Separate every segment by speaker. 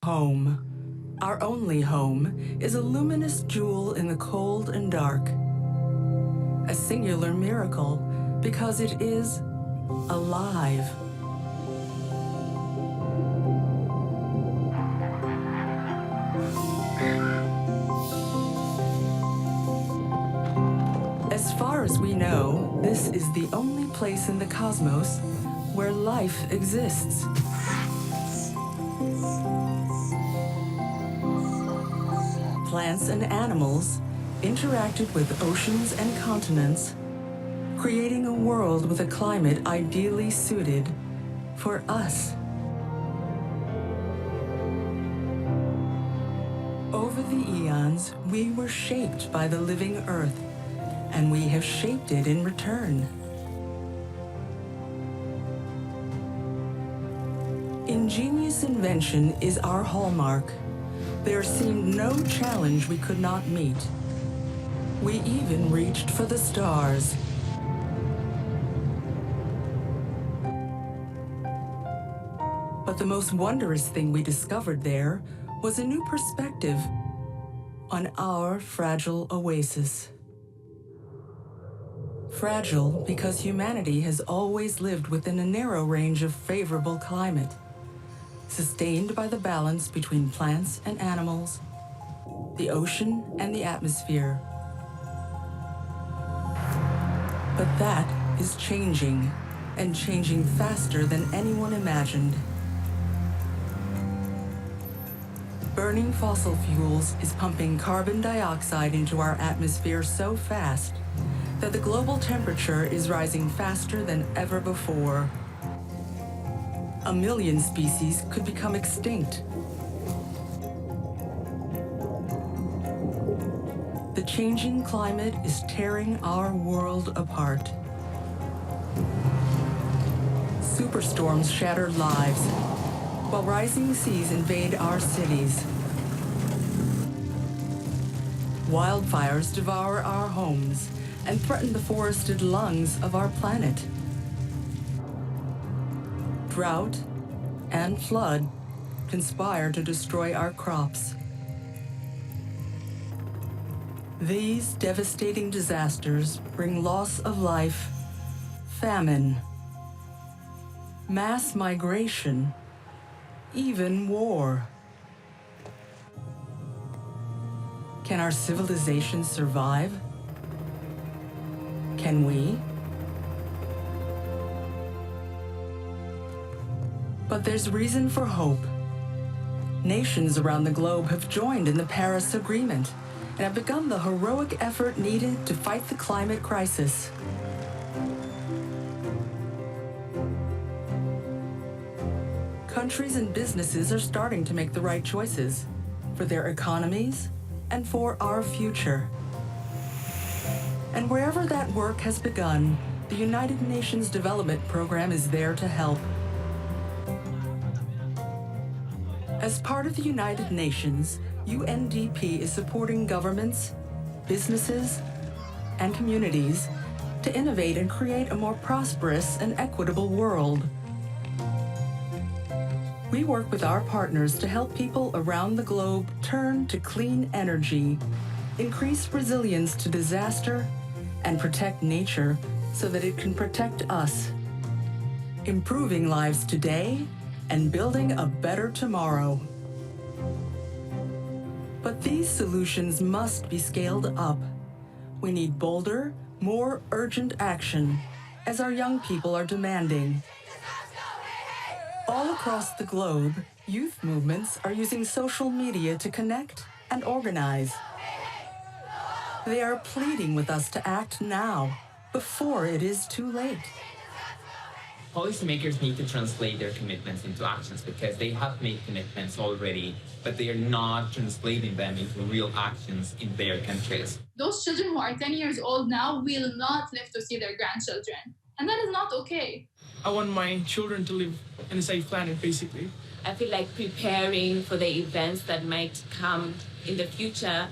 Speaker 1: Home, our only home, is a luminous jewel in the cold and dark. A singular miracle because it is alive. As far as we know, this is the only place in the cosmos where life exists. Plants and animals interacted with oceans and continents, creating a world with a climate ideally suited for us. Over the eons, we were shaped by the living earth, and we have shaped it in return. Ingenious invention is our hallmark. There seemed no challenge we could not meet. We even reached for the stars. But the most wondrous thing we discovered there was a new perspective on our fragile oasis. Fragile because humanity has always lived within a narrow range of favorable climate, sustained by the balance between plants and animals, the ocean and the atmosphere. But that is changing, and changing faster than anyone imagined. Burning fossil fuels is pumping carbon dioxide into our atmosphere so fast that the global temperature is rising faster than ever before. 1 million species could become extinct. The changing climate is tearing our world apart. Superstorms shatter lives, while rising seas invade our cities. Wildfires devour our homes and threaten the forested lungs of our planet. Drought and flood conspire to destroy our crops. These devastating disasters bring loss of life, famine, mass migration, even war. Can our civilization survive? Can we? But there's reason for hope. Nations around the globe have joined in the Paris Agreement and have begun the heroic effort needed to fight the climate crisis. Countries and businesses are starting to make the right choices for their economies and for our future. And wherever that work has begun, the United Nations Development Program is there to help. As part of the United Nations, UNDP is supporting governments, businesses, and communities to innovate and create a more prosperous and equitable world. We work with our partners to help people around the globe turn to clean energy, increase resilience to disaster, and protect nature so that it can protect us, improving lives today and building a better tomorrow. But these solutions must be scaled up. We need bolder, more urgent action, as our young people are demanding. All across the globe, youth movements are using social media to connect and organize. They are pleading with us to act now, before it is too late.
Speaker 2: Policymakers need to translate their commitments into actions because they have made commitments already, but they are not translating them into real actions in their countries.
Speaker 3: Those children who are 10 years old now will not live to see their grandchildren, and that is not okay.
Speaker 4: I want my children to live in a safe planet, basically.
Speaker 5: I feel like preparing for the events that might come in the future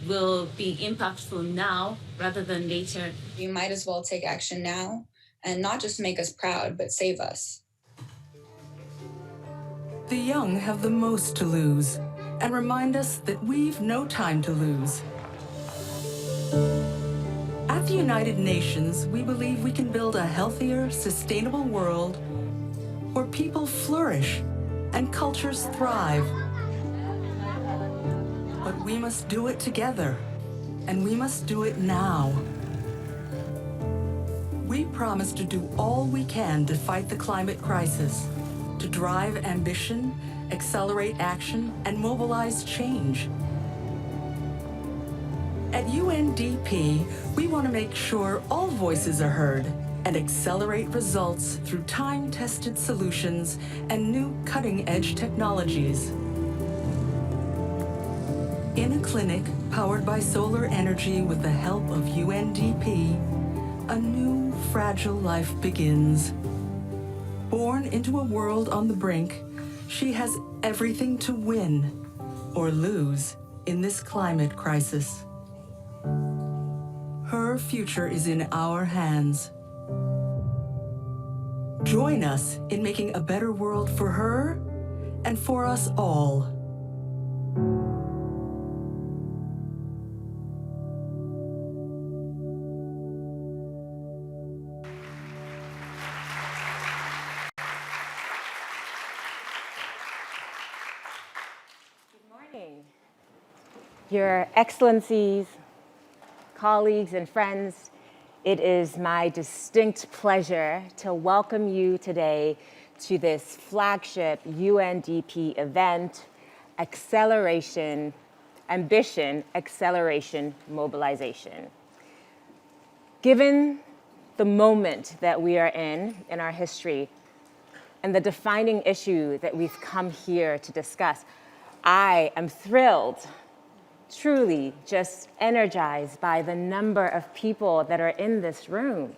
Speaker 5: will be impactful now rather than later.
Speaker 6: We might as well take action now and not just make us proud, but save us.
Speaker 1: The young have the most to lose and remind us that we've no time to lose. At the United Nations, we believe we can build a healthier, sustainable world where people flourish and cultures thrive. But we must do it together, and we must do it now. We promise to do all we can to fight the climate crisis, to drive ambition, accelerate action, and mobilize change. At UNDP, we want to make sure all voices are heard and accelerate results through time-tested solutions and new cutting-edge technologies. In a clinic powered by solar energy with the help of UNDP, a new fragile life begins. Born into a world on the brink, she has everything to win or lose in this climate crisis. Her future is in our hands. Join us in making a better world for her and for us all.
Speaker 7: Your Excellencies, colleagues, and friends, it is my distinct pleasure to welcome you today to this flagship UNDP event, Ambition, Acceleration, Mobilization. Given the moment that we are in our history and the defining issue that we've come here to discuss, I am thrilled, truly just energized by the number of people that are in this room.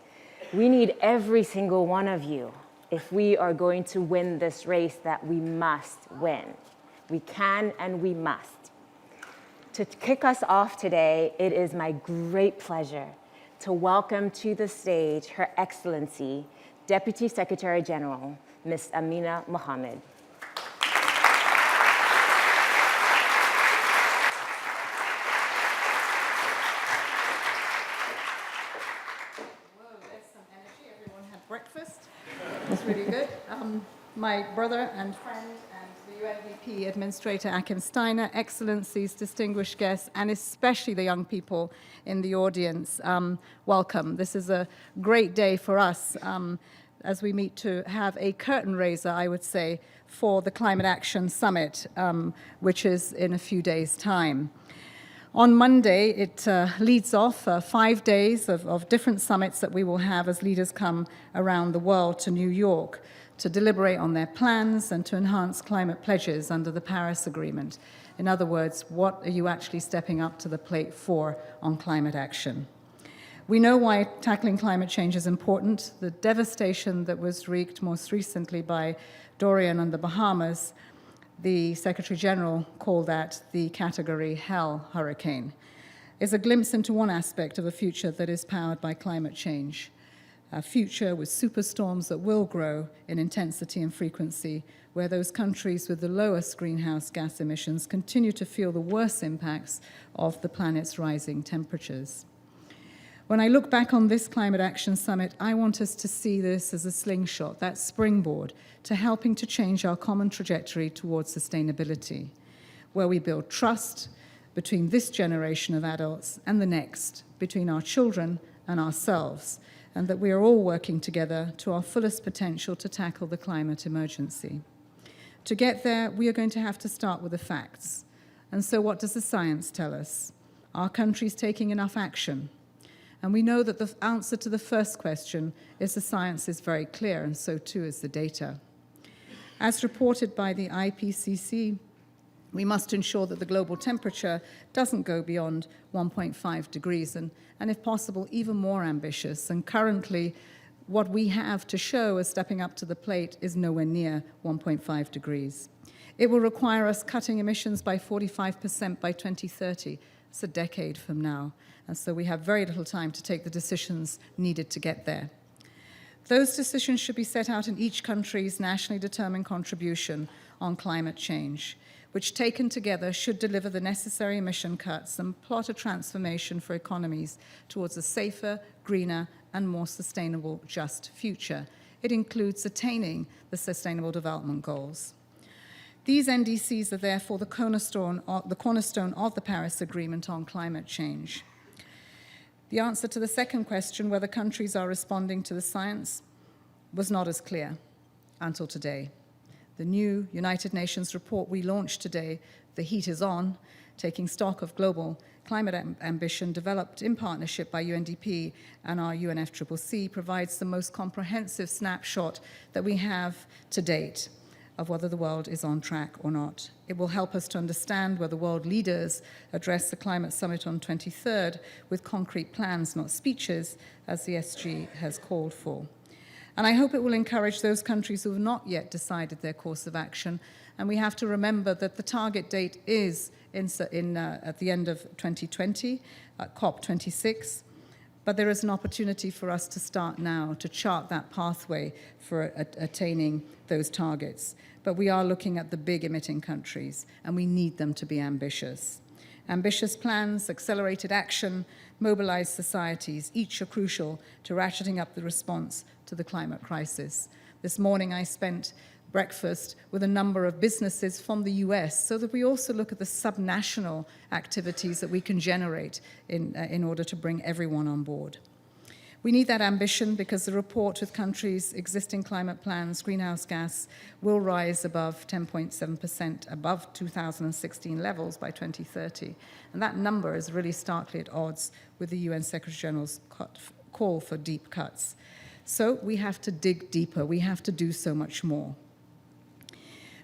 Speaker 7: We need every single one of you if we are going to win this race that we must win. We can and we must. To kick us off today, it is my great pleasure to welcome to the stage Her Excellency, Deputy Secretary General, Ms. Amina Mohammed.
Speaker 8: Breakfast. It's really good. My brother and friend and the UNDP Administrator Achim Steiner, Excellencies, distinguished guests, and especially the young people in the audience, welcome. This is a great day for us as we meet to have a curtain raiser, I would say, for the Climate Action Summit, which is in a few days' time. On Monday, it leads off 5 days of different summits that we will have as leaders come around the world to New York to deliberate on their plans and to enhance climate pledges under the Paris Agreement. In other words, what are you actually stepping up to the plate for on climate action? We know why tackling climate change is important. The devastation that was wreaked most recently by Dorian and the Bahamas, the Secretary General called that the Category Hell hurricane, is a glimpse into one aspect of a future that is powered by climate change. A future with superstorms that will grow in intensity and frequency, where those countries with the lowest greenhouse gas emissions continue to feel the worst impacts of the planet's rising temperatures. When I look back on this Climate Action Summit, I want us to see this as a slingshot, that springboard to helping to change our common trajectory towards sustainability, where we build trust between this generation of adults and the next, between our children and ourselves, and that we are all working together to our fullest potential to tackle the climate emergency. To get there, we are going to have to start with the facts. And so what does the science tell us? Are countries taking enough action? And we know that the answer to the first question is the science is very clear, and so too is the data. As reported by the IPCC, we must ensure that the global temperature doesn't go beyond 1.5 degrees, and if possible, even more ambitious. And currently, what we have to show as stepping up to the plate is nowhere near 1.5 degrees. It will require us cutting emissions by 45% by 2030. It's a decade from now. And so we have very little time to take the decisions needed to get there. Those decisions should be set out in each country's nationally determined contribution on climate change, which taken together should deliver the necessary emission cuts and plot a transformation for economies towards a safer, greener, and more sustainable, just future. It includes attaining the Sustainable Development Goals. These NDCs are therefore the cornerstone of the Paris Agreement on climate change. The answer to the second question, whether countries are responding to the science, was not as clear until today. The new United Nations report we launched today, The Heat is On, taking stock of global climate ambition, developed in partnership by UNDP and our UNFCCC, provides the most comprehensive snapshot that we have to date of whether the world is on track or not. It will help us to understand whether world leaders address the climate summit on 23rd with concrete plans, not speeches, as the SG has called for. And I hope it will encourage those countries who have not yet decided their course of action. And we have to remember that the target date is at the end of 2020, COP26. But there is an opportunity for us to start now to chart that pathway for attaining those targets. But we are looking at the big emitting countries, and we need them to be ambitious. Ambitious plans, accelerated action, mobilized societies, each are crucial to ratcheting up the response to the climate crisis. This morning I spent breakfast with a number of businesses from the US so that we also look at the subnational activities that we can generate in order to bring everyone on board. We need that ambition because the report with countries' existing climate plans, greenhouse gas, will rise above 10.7% above 2016 levels by 2030. And that number is really starkly at odds with the UN Secretary General's call for deep cuts. So we have to dig deeper. We have to do so much more.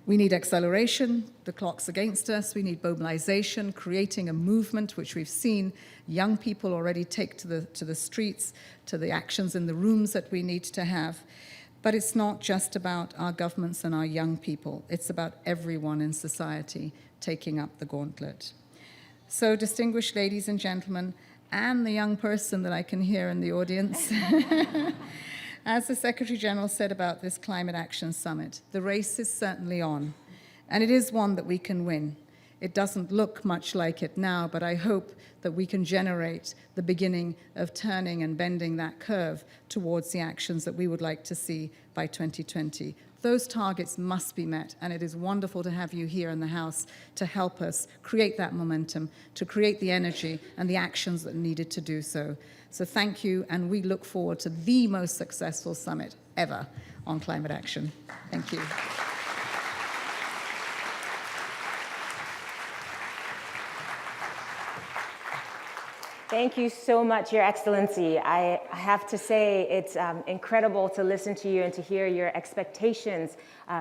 Speaker 8: We need acceleration, the clock's against us. We need mobilization, creating a movement, which we've seen young people already take to the streets, to the actions in the rooms that we need to have. But it's not just about our governments and our young people. It's about everyone in society taking up the gauntlet. So, distinguished ladies and gentlemen, and the young person that I can hear in the audience, as the Secretary General said about this Climate Action Summit, the race is certainly on, and it is one that we can win. It doesn't look much like it now, but I hope that we can generate the beginning of turning and bending that curve towards the actions that we would like to see by 2020. Those targets must be met, and it is wonderful to have you here in the House to help us create that momentum, to create the energy and the actions that are needed to do so. So thank you, and we look forward to the most successful summit ever on climate action. Thank you.
Speaker 7: Thank you so much, Your Excellency. I have to say it's incredible to listen to you and to hear your expectations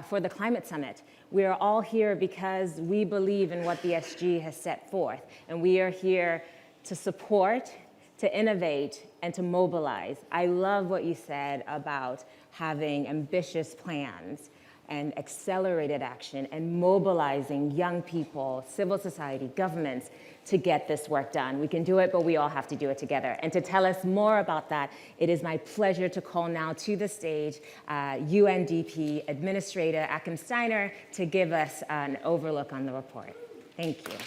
Speaker 7: for the Climate Summit. We are all here because we believe in what the SG has set forth, and we are here to support, to innovate, and to mobilize. I love what you said about having ambitious plans and accelerated action and mobilizing young people, civil society, governments to get this work done. We can do it, but we all have to do it together. And to tell us more about that, it is my pleasure to call now to the stage UNDP Administrator Achim Steiner to give us an overlook on the report. Thank you.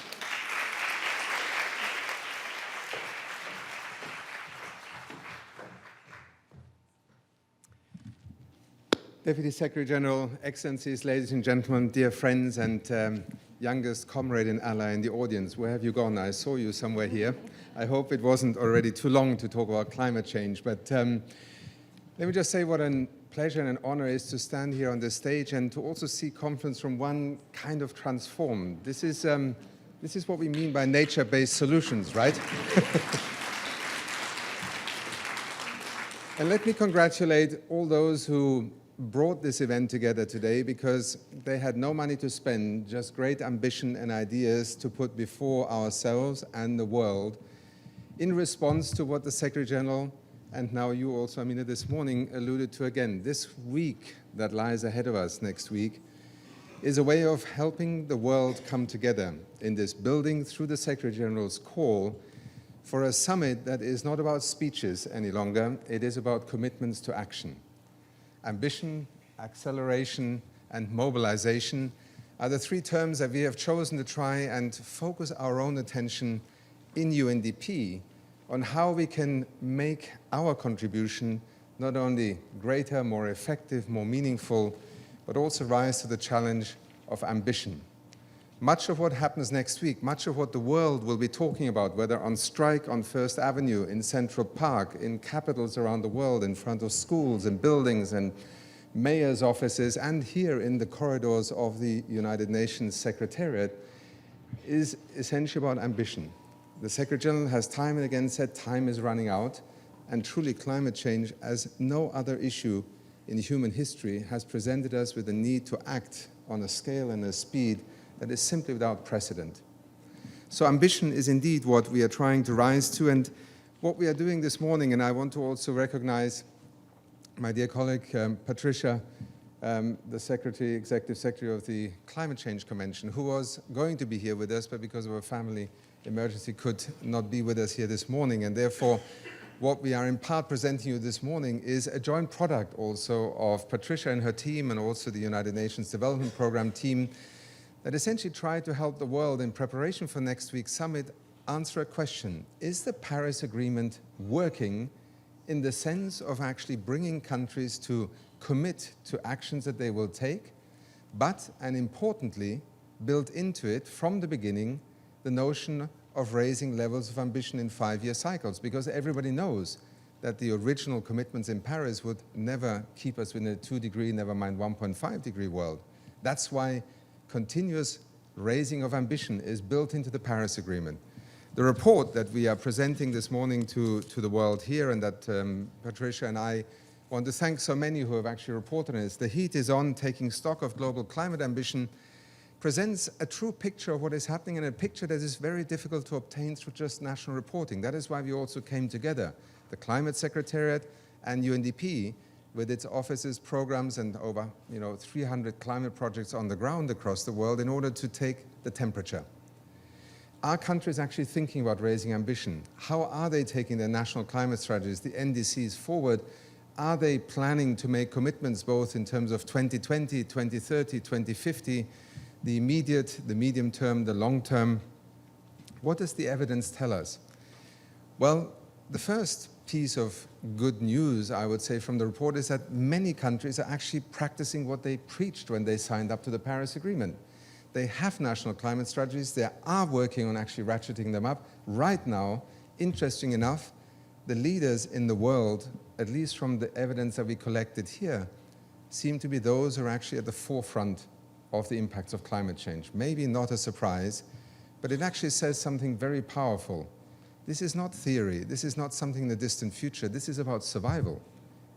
Speaker 9: Deputy Secretary General, Excellencies, ladies and gentlemen, dear friends and youngest comrade and ally in the audience, where have you gone? I saw you somewhere here. I hope it wasn't already too long to talk about climate change, but let me just say what a pleasure and an honor it is to stand here on this stage and to also see conference from one kind of transformed. This is what we mean by nature-based solutions, right? And let me congratulate all those who brought this event together today, because they had no money to spend, just great ambition and ideas to put before ourselves and the world in response to what the Secretary General, and now you also, Amina, this morning alluded to again. This week that lies ahead of us next week is a way of helping the world come together in this building through the Secretary General's call for a summit that is not about speeches any longer. It is about commitments to action. Ambition, acceleration, and mobilization are the three terms that we have chosen to try and focus our own attention in UNDP on how we can make our contribution not only greater, more effective, more meaningful, but also rise to the challenge of ambition. Much of what happens next week, much of what the world will be talking about, whether on strike on First Avenue, in Central Park, in capitals around the world, in front of schools and buildings and mayors' offices, and here in the corridors of the United Nations Secretariat, is essentially about ambition. The Secretary General has time and again said time is running out, and truly climate change, as no other issue in human history, has presented us with the need to act on a scale and a speed that is simply without precedent. So ambition is indeed what we are trying to rise to, and what we are doing this morning, and I want to also recognize my dear colleague Patricia, the Executive Secretary of the Climate Change Convention, who was going to be here with us, but because of a family emergency could not be with us here this morning, and therefore what we are in part presenting you this morning is a joint product also of Patricia and her team and also the United Nations Development Programme team that essentially tried to help the world in preparation for next week's summit answer a question: is the Paris Agreement working in the sense of actually bringing countries to commit to actions that they will take, but, and importantly, built into it from the beginning the notion of raising levels of ambition in 5-year cycles, because everybody knows that the original commitments in Paris would never keep us within a 2-degree, never mind 1.5-degree world. That's why continuous raising of ambition is built into the Paris Agreement. The report that we are presenting this morning to the world here, and that Patricia and I want to thank so many who have actually reported on this, The Heat is On, Taking Stock of Global Climate Ambition, presents a true picture of what is happening, and a picture that is very difficult to obtain through just national reporting. That is why we also came together, the Climate Secretariat and UNDP, with its offices, programs, and over 300 climate projects on the ground across the world in order to take the temperature. Are countries actually thinking about raising ambition? How are they taking their national climate strategies, the NDCs, forward? Are they planning to make commitments both in terms of 2020, 2030, 2050, the immediate, the medium term, the long term? What does the evidence tell us? Well, the first piece of good news, I would say, from the report is that many countries are actually practicing what they preached when they signed up to the Paris Agreement. They have national climate strategies. They are working on actually ratcheting them up. Right now, interesting enough, the leaders in the world, at least from the evidence that we collected here, seem to be those who are actually at the forefront of the impacts of climate change. Maybe not a surprise, but it actually says something very powerful. This is not theory. This is not something in the distant future. This is about survival.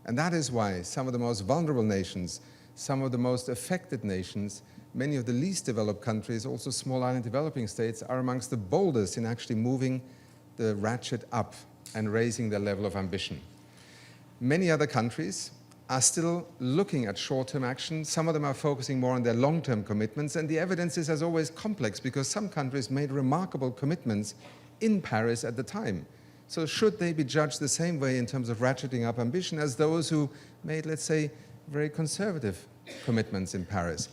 Speaker 9: And that is why some of the most vulnerable nations, some of the most affected nations, many of the least developed countries, also small island developing states, are amongst the boldest in actually moving the ratchet up and raising their level of ambition. Many other countries are still looking at short-term action. Some of them are focusing more on their long-term commitments, and the evidence is, as always, complex, because some countries made remarkable commitments in Paris at the time. So should they be judged the same way in terms of ratcheting up ambition as those who made, let's say, very conservative commitments in Paris?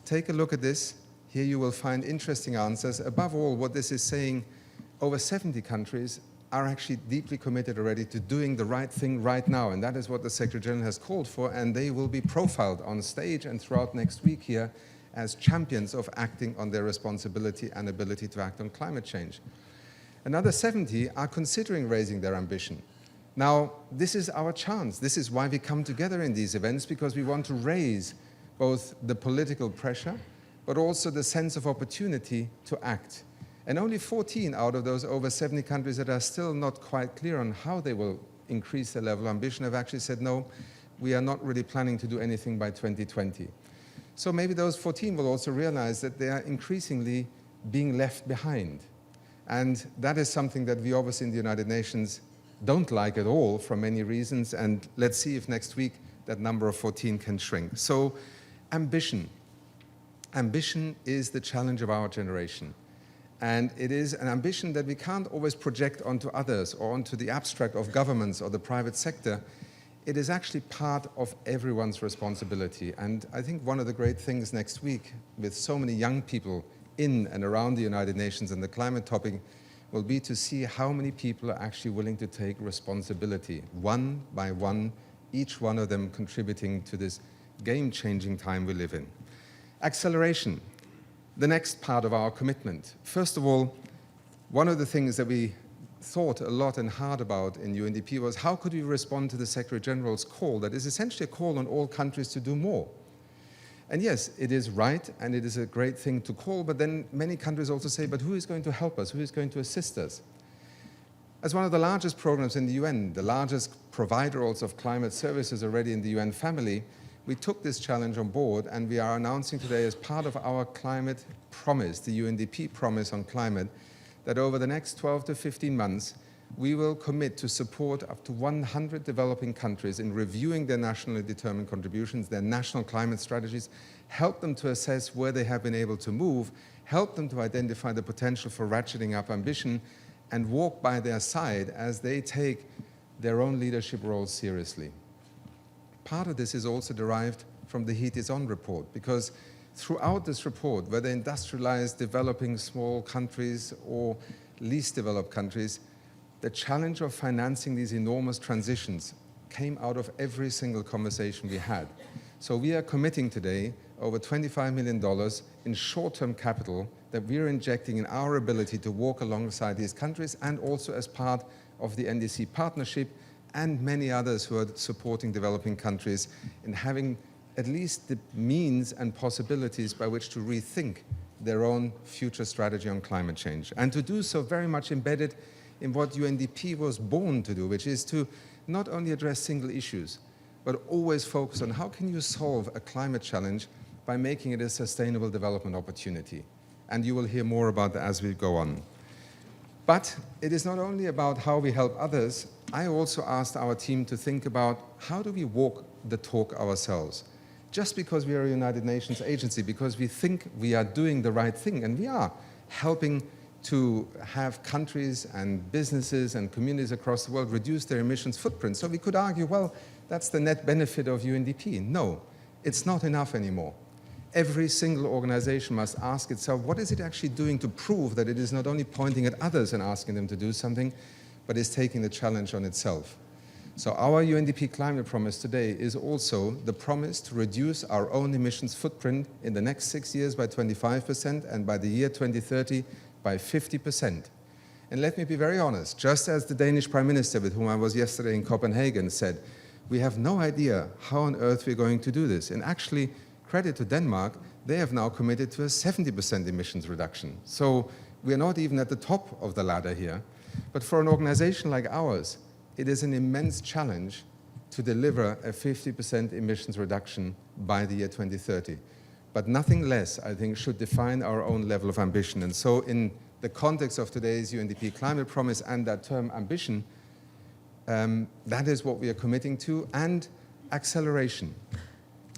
Speaker 9: Take a look at this. Here you will find interesting answers. Above all, what this is saying, over 70 countries are actually deeply committed already to doing the right thing right now, and that is what the Secretary General has called for, and they will be profiled on stage and throughout next week here as champions of acting on their responsibility and ability to act on climate change. Another 70 are considering raising their ambition. Now, this is our chance. This is why we come together in these events, because we want to raise both the political pressure, but also the sense of opportunity to act. And only 14 out of those over 70 countries that are still not quite clear on how they will increase their level of ambition have actually said, no, we are not really planning to do anything by 2020. So maybe those 14 will also realize that they are increasingly being left behind. And that is something that we obviously in the United Nations don't like at all for many reasons. And let's see if next week that number of 14 can shrink. So ambition. Ambition is the challenge of our generation. And it is an ambition that we can't always project onto others or onto the abstract of governments or the private sector. it is actually part of everyone's responsibility. And I think one of the great things next week, with so many young people in and around the United Nations and the climate topic, will be to see how many people are actually willing to take responsibility, one by one, each one of them contributing to this game-changing time we live in. Acceleration, the next part of our commitment. First of all, one of the things that we thought a lot and hard about in UNDP was how could we respond to the Secretary General's call that is essentially a call on all countries to do more. And yes, it is right and it is a great thing to call, but then many countries also say, but who is going to help us? Who is going to assist us? As one of the largest programs in the UN, the largest provider also of climate services already in the UN family, we took this challenge on board and we are announcing today as part of our climate promise, the UNDP promise on climate, that over the next 12 to 15 months, we will commit to support up to 100 developing countries in reviewing their nationally determined contributions, their national climate strategies, help them to assess where they have been able to move, help them to identify the potential for ratcheting up ambition, and walk by their side as they take their own leadership roles seriously. Part of this is also derived from the Heat is On report, because throughout this report, whether industrialized, developing small countries or least developed countries, the challenge of financing these enormous transitions came out of every single conversation we had. So we are committing today over $25 million in short-term capital that we are injecting in our ability to walk alongside these countries and also as part of the NDC partnership and many others who are supporting developing countries in having at least the means and possibilities by which to rethink their own future strategy on climate change. And to do so very much embedded in what UNDP was born to do, which is to not only address single issues, but always focus on how can you solve a climate challenge by making it a sustainable development opportunity. And you will hear more about that as we go on. But it is not only about how we help others. I also asked our team to think about how do we walk the talk ourselves. Just because we are a United Nations agency, because we think we are doing the right thing, and we are helping to have countries and businesses and communities across the world reduce their emissions footprint. So we could argue, well, that's the net benefit of UNDP. No, it's not enough anymore. Every single organization must ask itself, what is it actually doing to prove that it is not only pointing at others and asking them to do something, but is taking the challenge on itself. So our UNDP Climate Promise today is also the promise to reduce our own emissions footprint in the next 6 years by 25% and by the year 2030 by 50%. And let me be very honest, just as the Danish Prime Minister with whom I was yesterday in Copenhagen said, we have no idea how on earth we're going to do this. And actually, credit to Denmark, they have now committed to a 70% emissions reduction. So we're not even at the top of the ladder here. But for an organization like ours, it is an immense challenge to deliver a 50% emissions reduction by the year 2030. But nothing less, I think, should define our own level of ambition. And so in the context of today's UNDP Climate Promise and that term ambition, that is what we are committing to, and acceleration.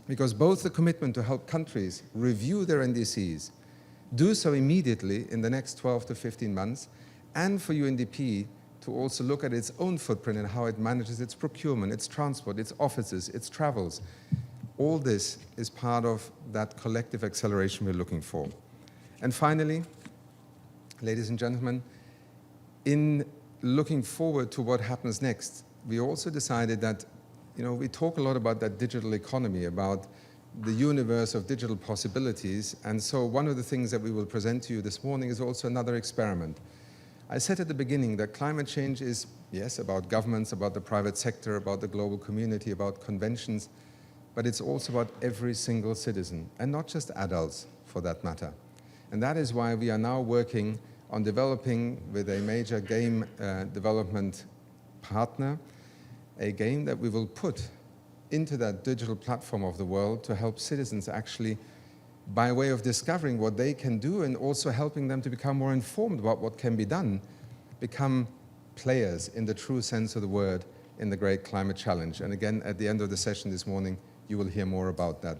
Speaker 9: Because both the commitment to help countries review their NDCs, do so immediately in the next 12 to 15 months, and for UNDP to also look at its own footprint and how it manages its procurement, its transport, its offices, its travels. All this is part of that collective acceleration we're looking for. And finally, ladies and gentlemen, in looking forward to what happens next, we also decided that, we talk a lot about that digital economy, about the universe of digital possibilities. And so one of the things that we will present to you this morning is also another experiment. I said at the beginning that climate change is, yes, about governments, about the private sector, about the global community, about conventions, but it's also about every single citizen, and not just adults, for that matter. And that is why we are now working on developing, with a major game development partner, a game that we will put into that digital platform of the world to help citizens actually, by way of discovering what they can do and also helping them to become more informed about what can be done, become players in the true sense of the word in the great climate challenge. And again, at the end of the session this morning, you will hear more about that.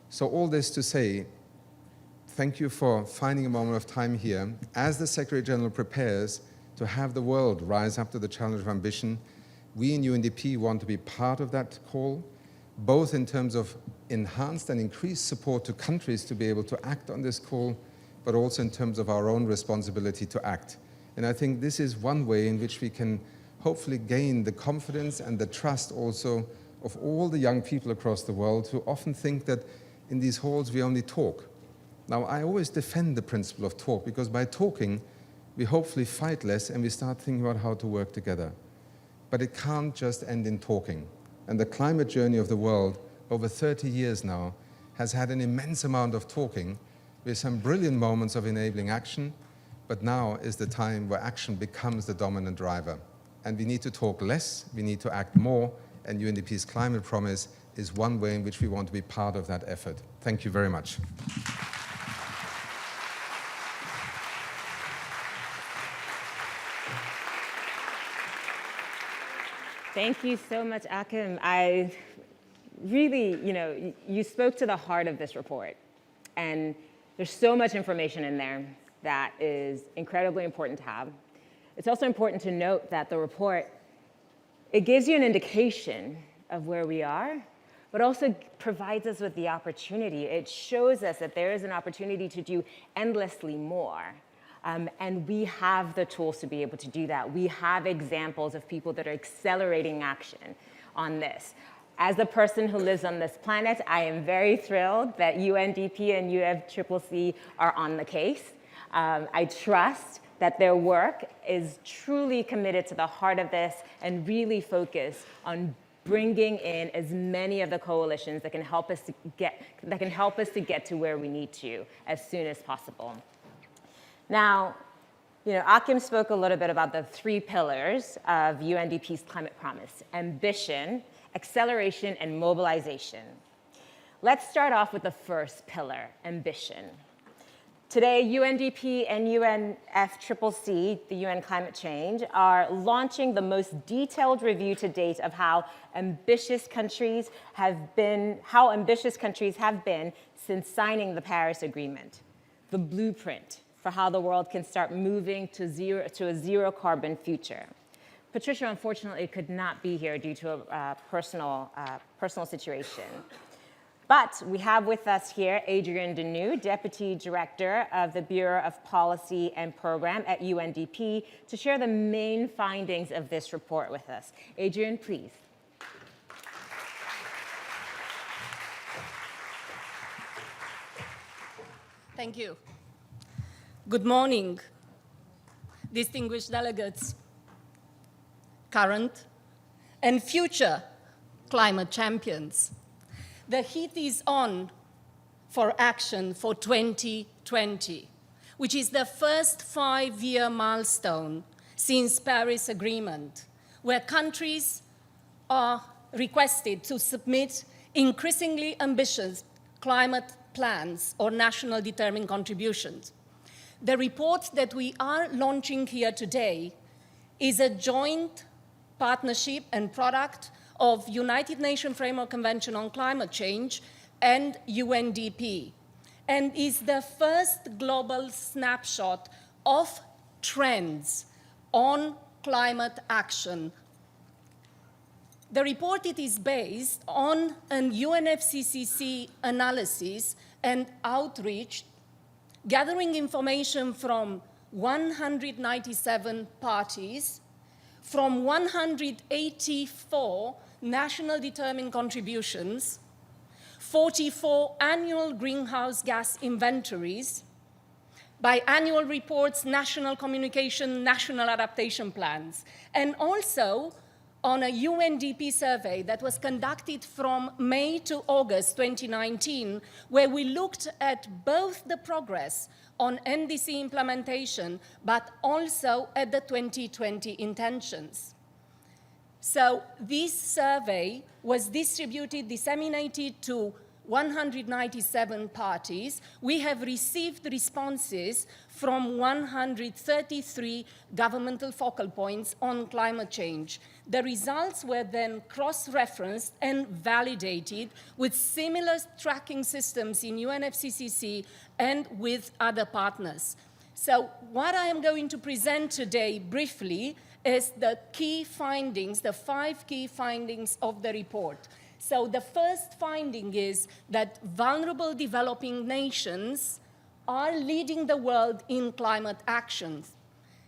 Speaker 9: So all this to say, thank you for finding a moment of time here. As the Secretary General prepares to have the world rise up to the challenge of ambition, We in UNDP want to be part of that call, both in terms of enhanced and increased support to countries to be able to act on this call, but also in terms of our own responsibility to act. And I think this is one way in which we can hopefully gain the confidence and the trust also of all the young people across the world who often think that in these halls we only talk. Now, I always defend the principle of talk, because by talking, we hopefully fight less and we start thinking about how to work together. But it can't just end in talking. And the climate journey of the world, over 30 years now, has had an immense amount of talking with some brilliant moments of enabling action, but now is the time where action becomes the dominant driver. And we need to talk less, we need to act more, and UNDP's Climate Promise is one way in which we want to be part of that effort. Thank you very much.
Speaker 7: Thank you so much, Achim. I really, you spoke to the heart of this report. And there's so much information in there that is incredibly important to have. It's also important to note that the report, it gives you an indication of where we are, but also provides us with the opportunity. It shows us that there is an opportunity to do endlessly more. And we have the tools to be able to do that. We have examples of people that are accelerating action on this. As a person who lives on this planet, I am very thrilled that UNDP and UNFCCC are on the case. I trust that their work is truly committed to the heart of this and really focused on bringing in as many of the coalitions that can help us to get to where we need to as soon as possible. Now, Achim spoke a little bit about the 3 pillars of UNDP's Climate Promise: ambition, acceleration, and mobilization. Let's start off with the first pillar, ambition. Today, UNDP and UNFCCC, the UN Climate Change, are launching the most detailed review to date of how ambitious countries have been since signing the Paris Agreement, the blueprint for how the world can start moving to a zero carbon future. Patricia, unfortunately, could not be here due to a personal situation. But we have with us here Adrienne Deneuve, Deputy Director of the Bureau of Policy and Program at UNDP, to share the main findings of this report with us. Adrienne, please.
Speaker 10: Thank you. Good morning, distinguished delegates, current and future climate champions. The heat is on for action for 2020, which is the first 5-year milestone since Paris Agreement, where countries are requested to submit increasingly ambitious climate plans or national determined contributions. The report that we are launching here today is a joint partnership and product of United Nations Framework Convention on Climate Change and UNDP, and is the first global snapshot of trends on climate action. The report is based on an UNFCCC analysis and outreach, gathering information from 197 parties, from 184 national determined contributions, 44 annual greenhouse gas inventories, biannual reports, national communication, national adaptation plans, and also on a UNDP survey that was conducted from May to August 2019, where we looked at both the progress on NDC implementation, but also at the 2020 intentions. So this survey was disseminated to 197 parties. We have received responses from 133 governmental focal points on climate change. The results were then cross-referenced and validated with similar tracking systems in UNFCCC and with other partners. So what I am going to present today briefly as the key findings, the 5 key findings of the report. So the first finding is that vulnerable developing nations are leading the world in climate actions.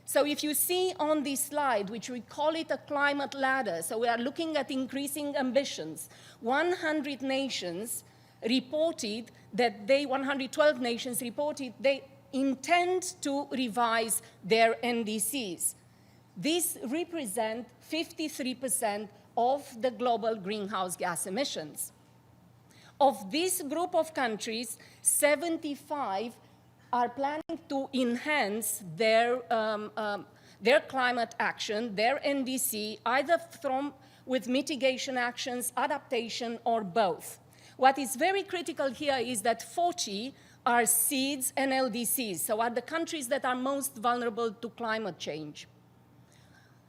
Speaker 10: So if you see on this slide, which we call it a climate ladder, so we are looking at increasing ambitions. 100 nations reported that 112 nations reported they intend to revise their NDCs. This represents 53% of the global greenhouse gas emissions. Of this group of countries, 75 are planning to enhance their climate action, their NDC, either with mitigation actions, adaptation, or both. What is very critical here is that 40 are SEEDs and LDCs, so are the countries that are most vulnerable to climate change.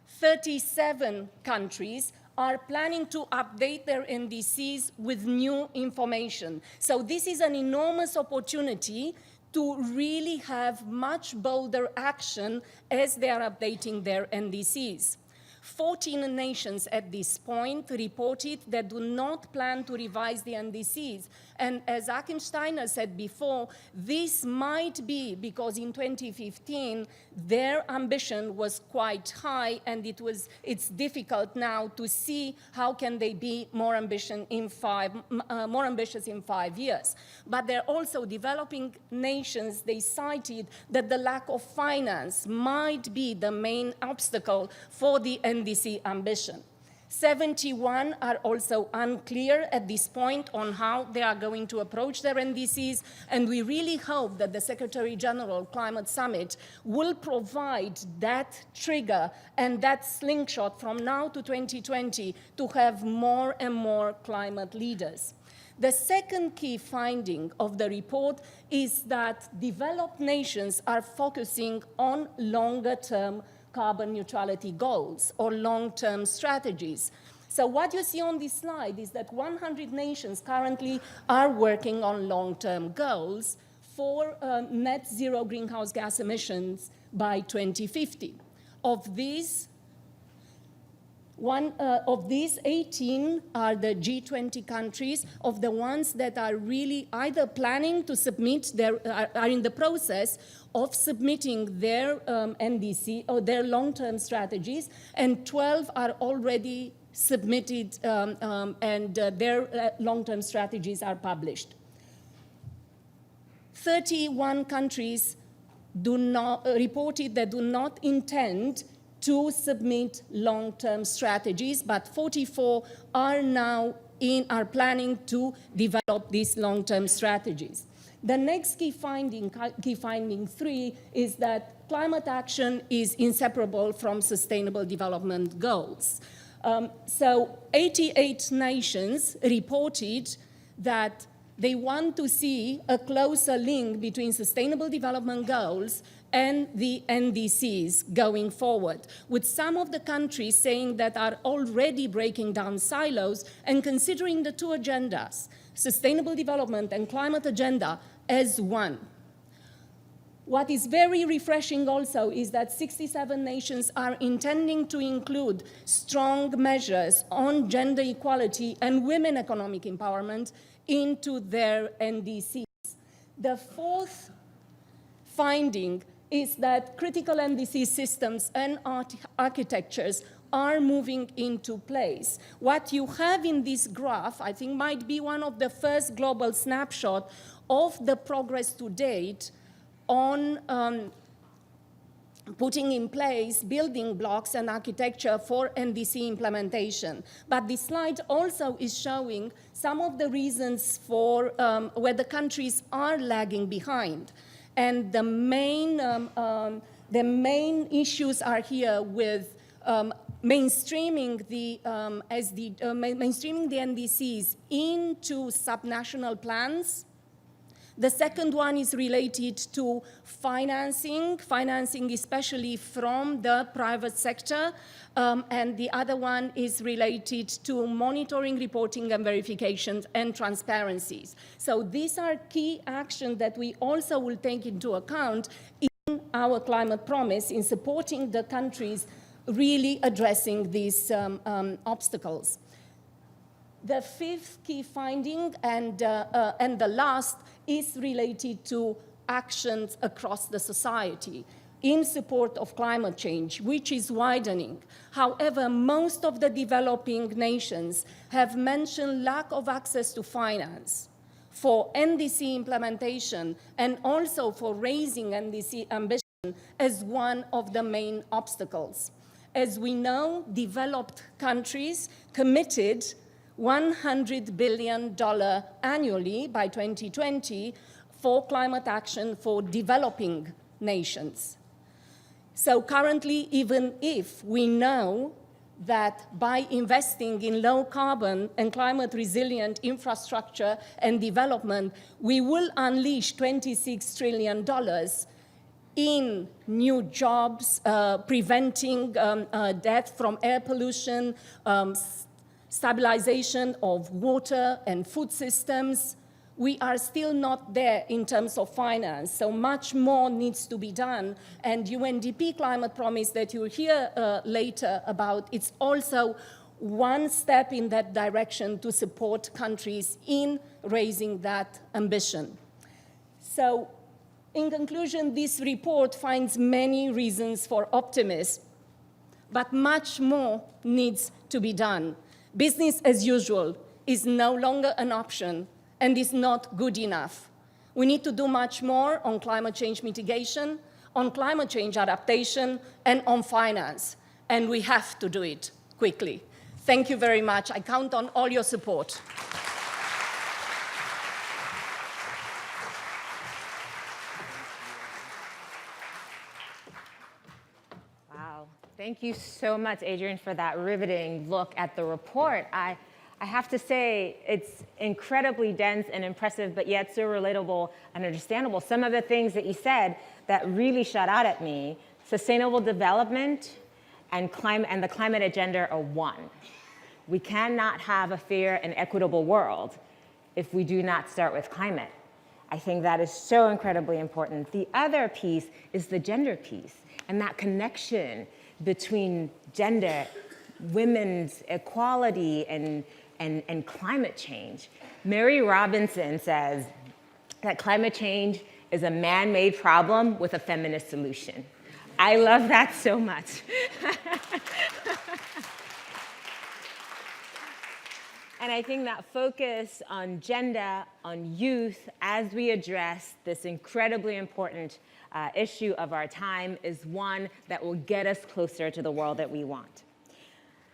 Speaker 10: 37 countries are planning to update their NDCs with new information. So this is an enormous opportunity to really have much bolder action as they are updating their NDCs. 14 nations at this point reported that do not plan to revise the NDCs. And as Achim Steiner said before, this might be because in 2015, their ambition was quite high, and it's difficult now to see how can they be more ambitious in 5 years. But they're also developing nations. They cited that the lack of finance might be the main obstacle for the NDC ambition. 71 are also unclear at this point on how they are going to approach their NDCs, and we really hope that the Secretary General Climate Summit will provide that trigger and that slingshot from now to 2020 to have more and more climate leaders. The second key finding of the report is that developed nations are focusing on longer-term carbon neutrality goals or long-term strategies. So what you see on this slide is that 100 nations currently are working on long-term goals for net zero greenhouse gas emissions by 2050. Of these, 18 are the G20 countries, of the ones that are really either planning to submit are in the process of submitting their NDC or their long-term strategies, and 12 are already submitted and their long-term strategies are published. 31 countries reported that do not intend to submit long-term strategies, but 44 are now planning to develop these long-term strategies. The next key finding 3, is that climate action is inseparable from sustainable development goals. So 88 nations reported that they want to see a closer link between sustainable development goals and the NDCs going forward, with some of the countries saying that are already breaking down silos and considering the two agendas, sustainable development and climate agenda, as one. What is very refreshing also is that 67 nations are intending to include strong measures on gender equality and women economic empowerment into their NDCs. The fourth finding is that critical NDC systems and architectures are moving into place. What you have in this graph, I think, might be one of the first global snapshots of the progress to date on putting in place building blocks and architecture for NDC implementation. But this slide also is showing some of the reasons for where the countries are lagging behind. And the main issues are here with mainstreaming the NDCs into subnational plans. The second one is related to financing especially from the private sector, and the other one is related to monitoring, reporting, and verifications and transparencies. So these are key actions that we also will take into account in our climate promise in supporting the countries really addressing these obstacles. The fifth key finding, and the last, is related to actions across the society in support of climate change, which is widening. However, most of the developing nations have mentioned lack of access to finance for NDC implementation and also for raising NDC ambition as one of the main obstacles. As we know, developed countries committed $100 billion annually by 2020 for climate action for developing nations. So currently, even if we know that by investing in low carbon and climate resilient infrastructure and development, we will unleash $26 trillion in new jobs, preventing death from air pollution, stabilization of water and food systems, we are still not there in terms of finance, so much more needs to be done. And UNDP Climate Promise that you'll hear later about, it's also one step in that direction to support countries in raising that ambition. So in conclusion, this report finds many reasons for optimism, but much more needs to be done. Business as usual is no longer an option and is not good enough. We need to do much more on climate change mitigation, on climate change adaptation, and on finance. And we have to do it quickly. Thank you very much. I count on all your support.
Speaker 7: Wow. Thank you so much, Adrienne, for that riveting look at the report. I have to say, it's incredibly dense and impressive, but yet so relatable and understandable. Some of the things that you said that really shot out at me, sustainable development and the climate agenda are one. We cannot have a fair and equitable world if we do not start with climate. I think that is so incredibly important. The other piece is the gender piece, and that connection between gender, women's equality, and climate change. Mary Robinson says that climate change is a man-made problem with a feminist solution. I love that so much. And I think that focus on gender, on youth, as we address this incredibly important issue of our time, is one that will get us closer to the world that we want.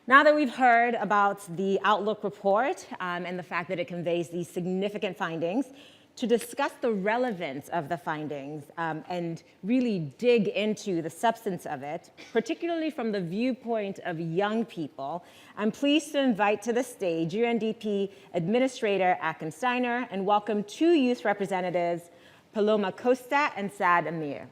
Speaker 7: Now that we've heard about the Outlook report and the fact that it conveys these significant findings, to discuss the relevance of the findings and really dig into the substance of it, particularly from the viewpoint of young people, I'm pleased to invite to the stage UNDP Administrator Achim Steiner and welcome two youth representatives, Paloma Costa and Saad Amir.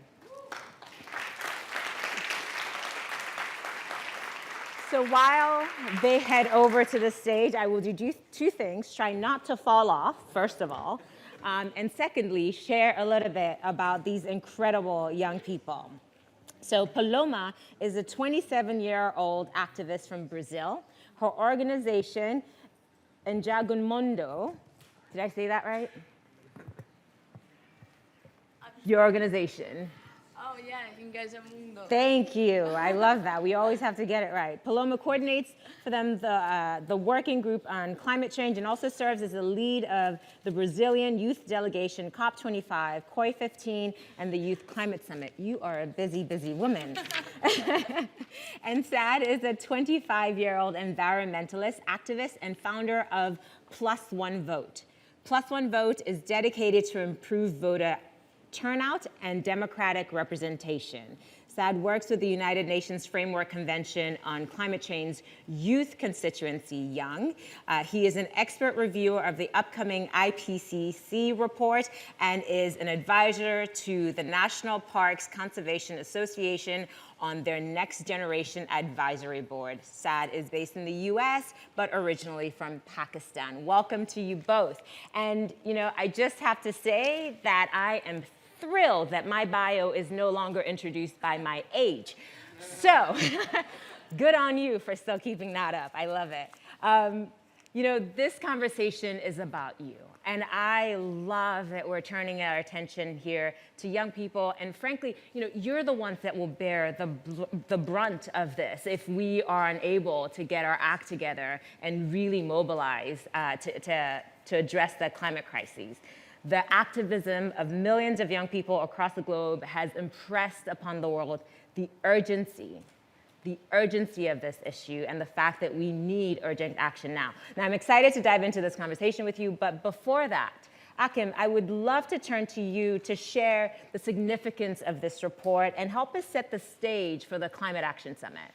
Speaker 7: So while they head over to the stage, I will do two things. Try not to fall off, first of all, and secondly, share a little bit about these incredible young people. So Paloma is a 27-year-old activist from Brazil. Her organization, Mundo, did I say that right? Your organization.
Speaker 11: Oh yeah, Mundo.
Speaker 7: Thank you. I love that. We always have to get it right. Paloma coordinates for them the working group on climate change and also serves as the lead of the Brazilian Youth Delegation COP25, COI 15, and the Youth Climate Summit. You are a busy, busy woman. And Saad is a 25-year-old environmentalist, activist, and founder of Plus One Vote. Plus One Vote is dedicated to improve voter turnout and democratic representation. Saad works with the United Nations Framework Convention on Climate Change Youth Constituency Young. He is an expert reviewer of the upcoming IPCC report and is an advisor to the National Parks Conservation Association on their Next Generation Advisory Board. Saad is based in the US, but originally from Pakistan. Welcome to you both. And I just have to say that I am thrilled that my bio is no longer introduced by my age. So Good on you for still keeping that up. I love it. You know, this conversation is about you. And I love that we're turning our attention here to young people. And frankly, you know, you're the ones that will bear the brunt of this if we are unable to get our act together and really mobilize to address the climate crises. The activism of millions of young people across the globe has impressed upon the world the urgency of this issue and the fact that we need urgent action now. Now, I'm excited to dive into this conversation with you, but before that, Achim, I would love to turn to you to share the significance of this report and help us set the stage for the Climate Action Summit.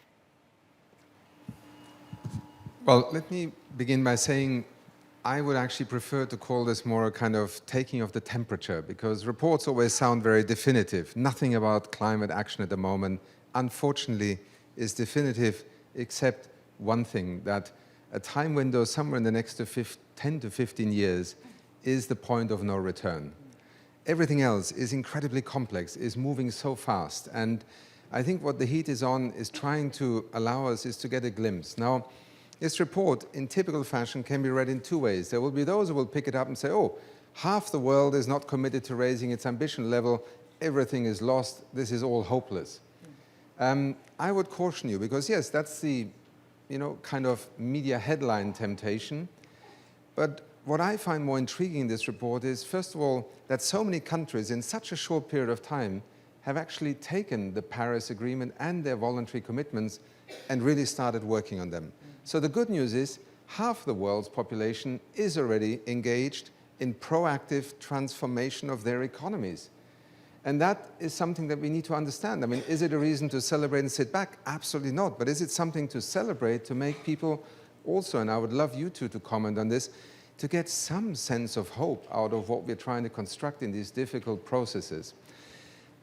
Speaker 9: Well, let me begin by saying I would actually prefer to call this more a kind of taking of the temperature, because reports always sound very definitive. Nothing about climate action at the moment, unfortunately, is definitive, except one thing, that a time window somewhere in the next 10 to 15 years is the point of no return. Everything else is incredibly complex, is moving so fast. And I think what the heat is on is trying to allow us is to get a glimpse. Now, this report, in typical fashion, can be read in two ways. There will be those who will pick it up and say, oh, half the world is not committed to raising its ambition level, everything is lost, this is all hopeless. I would caution you, because yes, that's the, you know, kind of media headline temptation. But what I find more intriguing in this report is, first of all, that so many countries in such a short period of time have actually taken the Paris Agreement and their voluntary commitments and really started working on them. So the good news is half the world's population is already engaged in proactive transformation of their economies. And that is something that we need to understand. I mean, is it a reason to celebrate and sit back? Absolutely not. But is it something to celebrate, to make people also, and I would love you two to comment on this, to get some sense of hope out of what we're trying to construct in these difficult processes?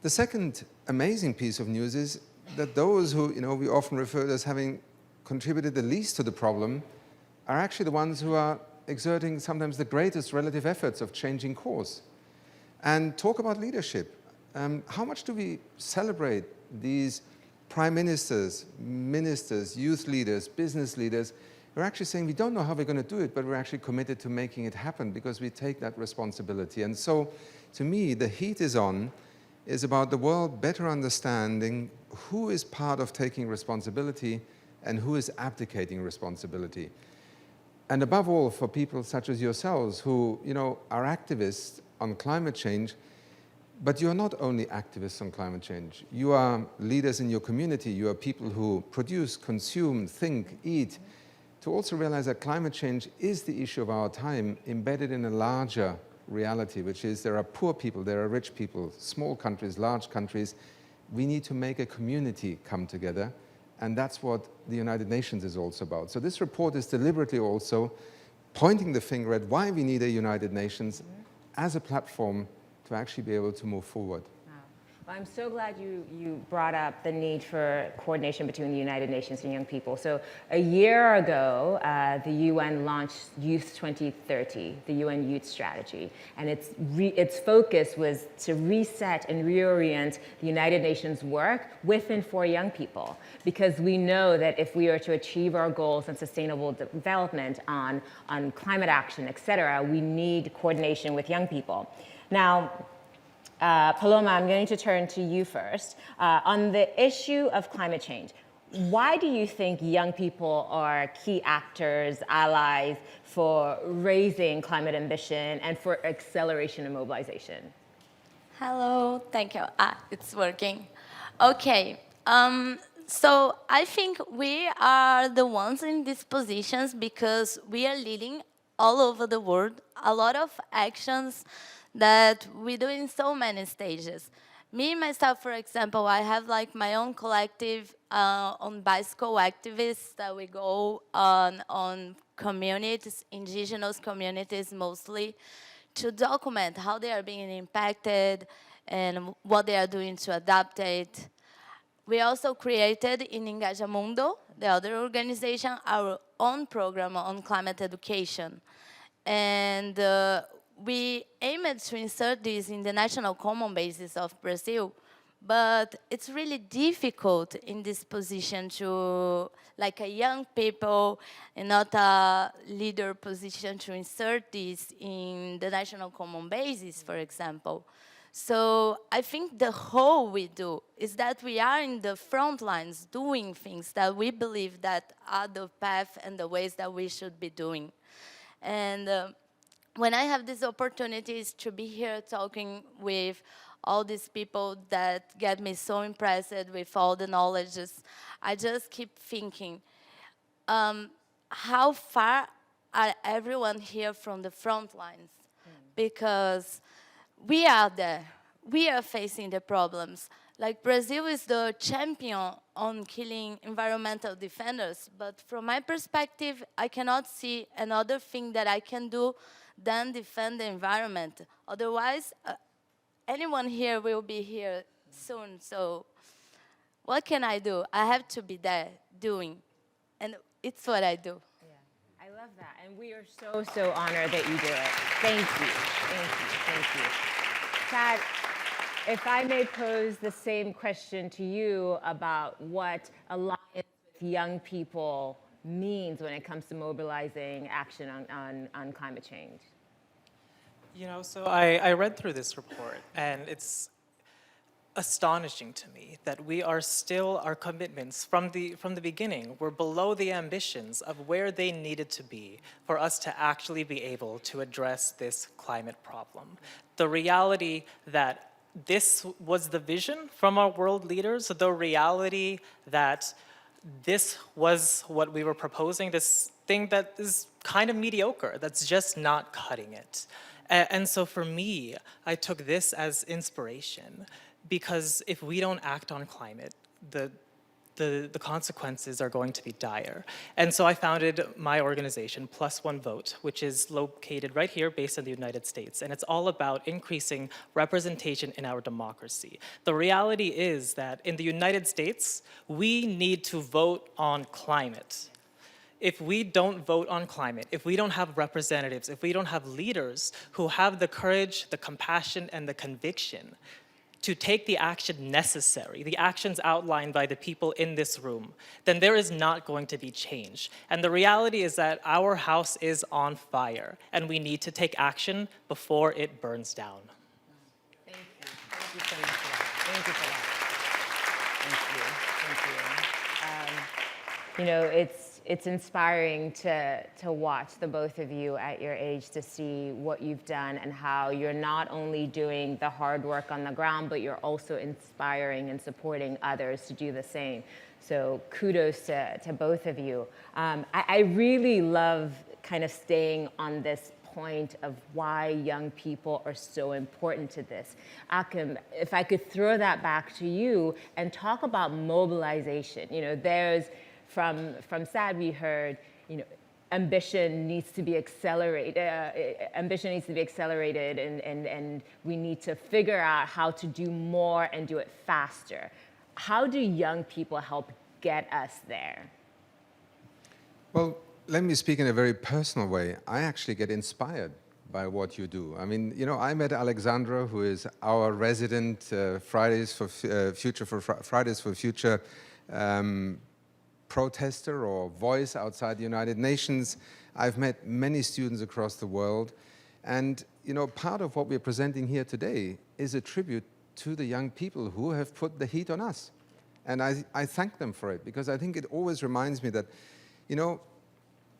Speaker 9: The second amazing piece of news is that those who, you know, we often refer to as having contributed the least to the problem are actually the ones who are exerting sometimes the greatest relative efforts of changing course. And talk about leadership. How much do we celebrate these prime ministers, ministers, youth leaders, business leaders who are actually saying we don't know how we're going to do it, but we're actually committed to making it happen because we take that responsibility. And so, to me, the heat is on, is about the world better understanding who is part of taking responsibility and who is abdicating responsibility. And above all, for people such as yourselves who, you know, are activists on climate change, but you're not only activists on climate change. You are leaders in your community. You are people who produce, consume, think, eat, to also realize that climate change is the issue of our time, embedded in a larger reality, which is there are poor people, there are rich people, small countries, large countries. We need to make a community come together, and that's what the United Nations is also about. So this report is deliberately also pointing the finger at why we need a United Nations as a platform to actually be able to move forward.
Speaker 7: Well, I'm so glad you brought up the need for coordination between the United Nations and young people. So a year ago, the UN launched Youth 2030, the UN Youth Strategy. And its focus was to reset and reorient the United Nations work with and for young people. Because we know that if we are to achieve our goals on sustainable development, on climate action, et cetera, we need coordination with young people. Now, Paloma, I'm going to turn to you first. On the issue of climate change, why do you think young people are key actors, allies for raising climate ambition and for acceleration and mobilization?
Speaker 11: Hello, thank you. It's working. Okay, so I think we are the ones in these positions because we are leading all over the world a lot of actions that we do in so many stages. Me, myself, for example, I have like my own collective on bicycle activists that we go on communities, indigenous communities mostly, to document how they are being impacted and what they are doing to adapt it. We also created in Engajamundo, the other organization, our own program on climate education. And we aimed to insert this in the national common basis of Brazil But it's really difficult in this position to, like a young people and not a leader position, to insert this in the national common basis, for example. So I think the whole we do is that we are in the front lines doing things that we believe that are the path and the ways that we should be doing. And when I have these opportunities to be here talking with all these people that get me so impressed with all the knowledges, I just keep thinking, how far are everyone here from the front lines? Because we are there. We are facing the problems. Like, Brazil is the champion on killing environmental defenders, but from my perspective, I cannot see another thing that I can do than defend the environment. Otherwise, anyone here will be here soon, so what can I do? I have to be there doing, and it's what I do.
Speaker 7: I love that, and we are so, so honored that you do it. Thank you, thank you, thank you. Chad, if I may pose the same question to you about what alliance with young people means when it comes to mobilizing action on climate change.
Speaker 12: You know, so I read through this report, and it's astonishing to me that we are still, our commitments from the beginning were below the ambitions of where they needed to be for us to actually be able to address this climate problem. The reality that this was the vision from our world leaders, the reality that this was what we were proposing, this thing that is kind of mediocre, that's just not cutting it. And so for me, I took this as inspiration, because if we don't act on climate, the consequences are going to be dire. And so I founded my organization, Plus One Vote, which is located right here, based in the United States. And it's all about increasing representation in our democracy. The reality is that in the United States, we need to vote on climate. If we don't vote on climate, if we don't have representatives, if we don't have leaders who have the courage, the compassion, and the conviction to take the action necessary, the actions outlined by the people in this room, then there is not going to be change. And the reality is that our house is on fire, and we need to take action before it burns down.
Speaker 7: Thank you. Thank you so much for that. Thank you for that. Thank you. You know, it's inspiring to watch the both of you at your age, to see what you've done and how you're not only doing the hard work on the ground, but you're also inspiring and supporting others to do the same. So kudos to both of you. I really love kind of staying on this point of why young people are so important to this. Achim, if I could throw that back to you and talk about mobilization. You know, there's, from Sad, we heard, you know, ambition needs to be accelerated, and we need to figure out how to do more and do it faster. How do young people help get us there?
Speaker 9: Well, let me speak in a very personal way. I actually get inspired by what you do. I mean, you know, I met Alexandra, who is our resident Fridays for Future protester or voice outside the United Nations. I've met many students across the world. And, you know, part of what we're presenting here today is a tribute to the young people who have put the heat on us. And I thank them for it, because I think it always reminds me that, you know,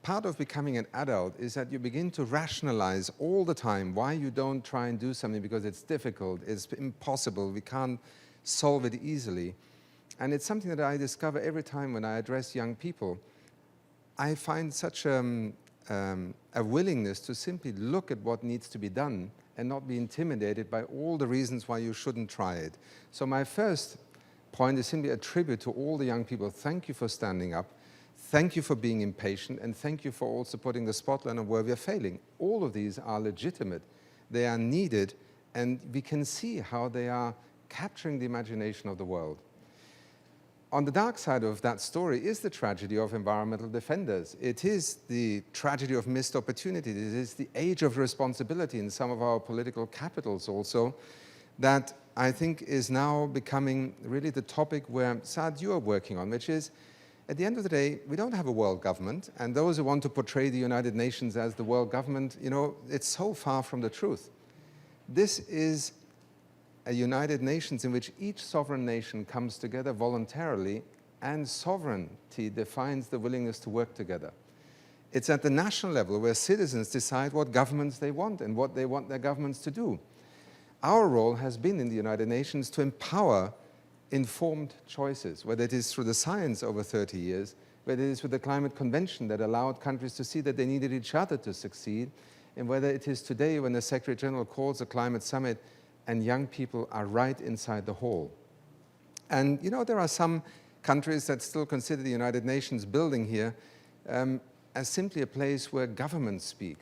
Speaker 9: part of becoming an adult is that you begin to rationalize all the time why you don't try and do something, because it's difficult, it's impossible, we can't solve it easily. And it's something that I discover every time when I address young people. I find such a willingness to simply look at what needs to be done and not be intimidated by all the reasons why you shouldn't try it. So my first point is simply a tribute to all the young people. Thank you for standing up. Thank you for being impatient, and thank you for also putting the spotlight on where we are failing. All of these are legitimate. They are needed, and we can see how they are capturing the imagination of the world. On the dark side of that story is the tragedy of environmental defenders. It is the tragedy of missed opportunity. It is the age of responsibility in some of our political capitals also, that I think, is now becoming really the topic where, Saad, you are working on, which is, at the end of the day, we don't have a world government, and those who want to portray the United Nations as the world government, you know, it's so far from the truth. This is a United Nations in which each sovereign nation comes together voluntarily, and sovereignty defines the willingness to work together. It's at the national level where citizens decide what governments they want and what they want their governments to do. Our role has been in the United Nations to empower informed choices, whether it is through the science over 30 years, whether it is with the Climate Convention that allowed countries to see that they needed each other to succeed, and whether it is today when the Secretary General calls a climate summit and young people are right inside the hall. And you know, there are some countries that still consider the United Nations building here as simply a place where governments speak.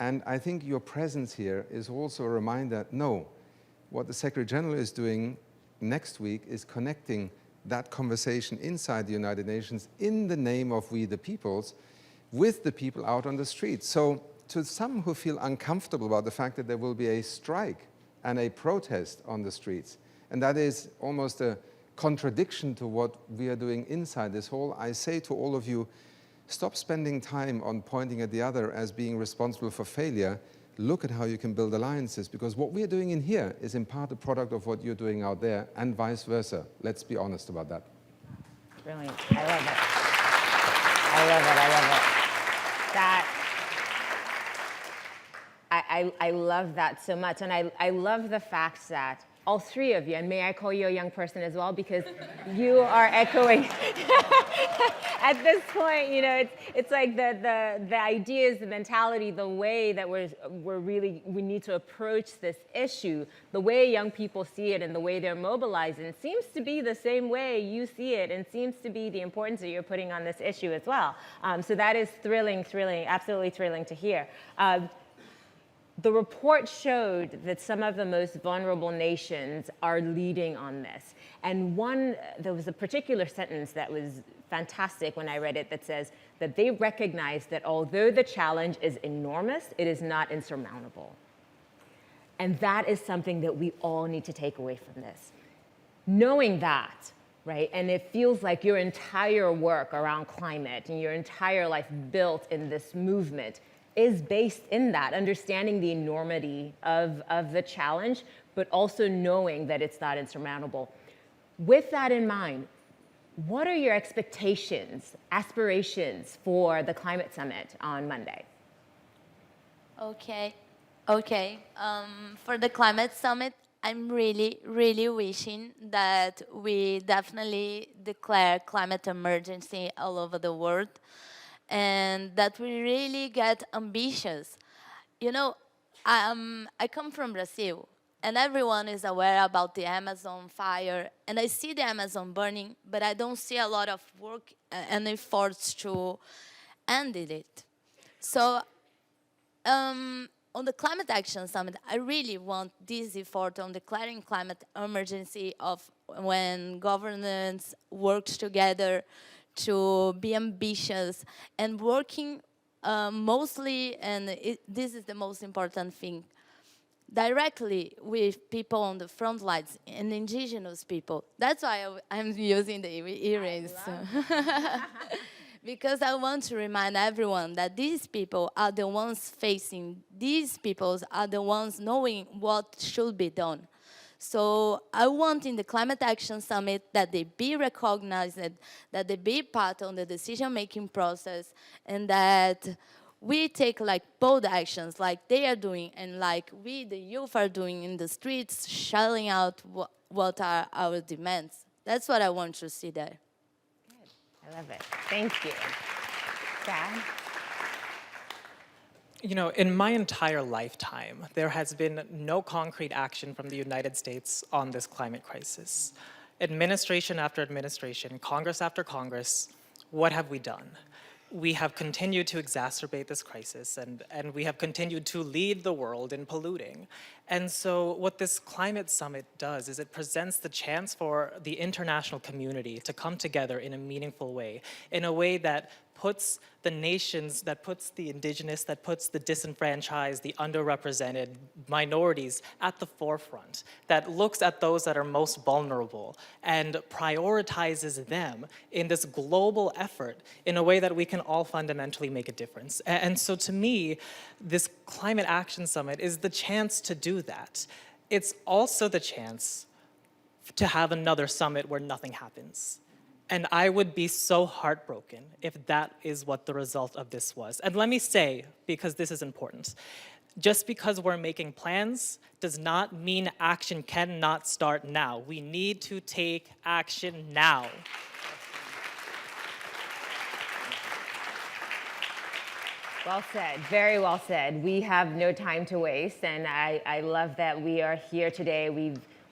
Speaker 9: And I think your presence here is also a reminder, no, what the Secretary General is doing next week is connecting that conversation inside the United Nations in the name of we the peoples with the people out on the streets. So to some who feel uncomfortable about the fact that there will be a strike and a protest on the streets, and that is almost a contradiction to what we are doing inside this hall, I say to all of you, stop spending time on pointing at the other as being responsible for failure. Look at how you can build alliances, because what we are doing in here is in part a product of what you're doing out there, and vice versa. Let's be honest about that.
Speaker 7: Brilliant. I love it. I love it. I love it. That, I love that so much. And I love the fact that all three of you, and may I call you a young person as well, because you are echoing. At this point, you know, it's like the ideas, the mentality, the way that we need to approach this issue, the way young people see it and the way they're mobilizing, it seems to be the same way you see it, and seems to be the importance that you're putting on this issue as well. So that is thrilling, absolutely thrilling to hear. The report showed that some of the most vulnerable nations are leading on this. And there was a particular sentence that was fantastic when I read it that says that they recognize that although the challenge is enormous, it is not insurmountable. And that is something that we all need to take away from this. Knowing that, right, and it feels like your entire work around climate and your entire life built in this movement is based in that, understanding the enormity of the challenge, but also knowing that it's not insurmountable. With that in mind, what are your expectations, aspirations for the Climate Summit on Monday?
Speaker 11: Okay. For the Climate Summit, I'm really, really wishing that we definitely declare climate emergency all over the world, and that we really get ambitious. You know, I come from Brazil, and everyone is aware about the Amazon fire, and I see the Amazon burning, but I don't see a lot of work and efforts to end it. So on the Climate Action Summit, I really want this effort on declaring climate emergency of when governments work together to be ambitious and working mostly, and this is the most important thing, directly with people on the front lines and indigenous people. That's why I'm using the earrings. Because I want to remind everyone that these people are the ones facing, these peoples are the ones knowing what should be done. So I want in the Climate Action Summit that they be recognized, that they be part of the decision-making process, and that we take like bold actions like they are doing and like we, the youth, are doing in the streets, shelling out what are our demands. That's what I want to see there.
Speaker 7: Good. I love it. Thank you. Sam?
Speaker 12: You know, in my entire lifetime, there has been no concrete action from the United States on this climate crisis. Administration after administration, Congress after Congress, what have we done? We have continued to exacerbate this crisis, and we have continued to lead the world in polluting. And so what this climate summit does is it presents the chance for the international community to come together in a meaningful way, in a way that puts the nations, that puts the indigenous, that puts the disenfranchised, the underrepresented minorities at the forefront, that looks at those that are most vulnerable and prioritizes them in this global effort in a way that we can all fundamentally make a difference. And so to me, this Climate Action Summit is the chance to do that. It's also the chance to have another summit where nothing happens. And I would be so heartbroken if that is what the result of this was. And let me say, because this is important, just because we're making plans does not mean action cannot start now. We need to take action now.
Speaker 7: Well said, very well said. We have no time to waste, and I love that we are here today.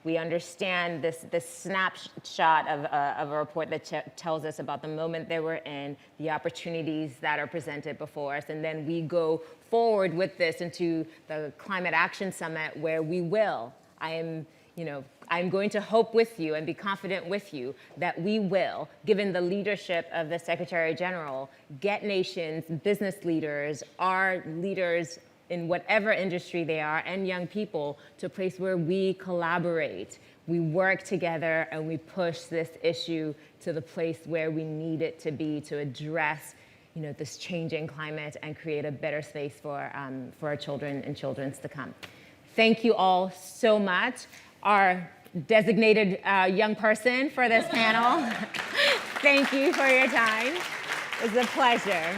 Speaker 7: We understand this snapshot of a report that tells us about the moment that we're in, the opportunities that are presented before us, and then we go forward with this into the Climate Action Summit where we will. I'm going to hope with you and be confident with you that we will, given the leadership of the Secretary General, get nations, business leaders, our leaders in whatever industry they are, and young people, to a place where we collaborate, we work together, and we push this issue to the place where we need it to be to address this changing climate and create a better space for our children and children's to come. Thank you all so much. Our designated young person for this panel, thank you for your time. It's a pleasure.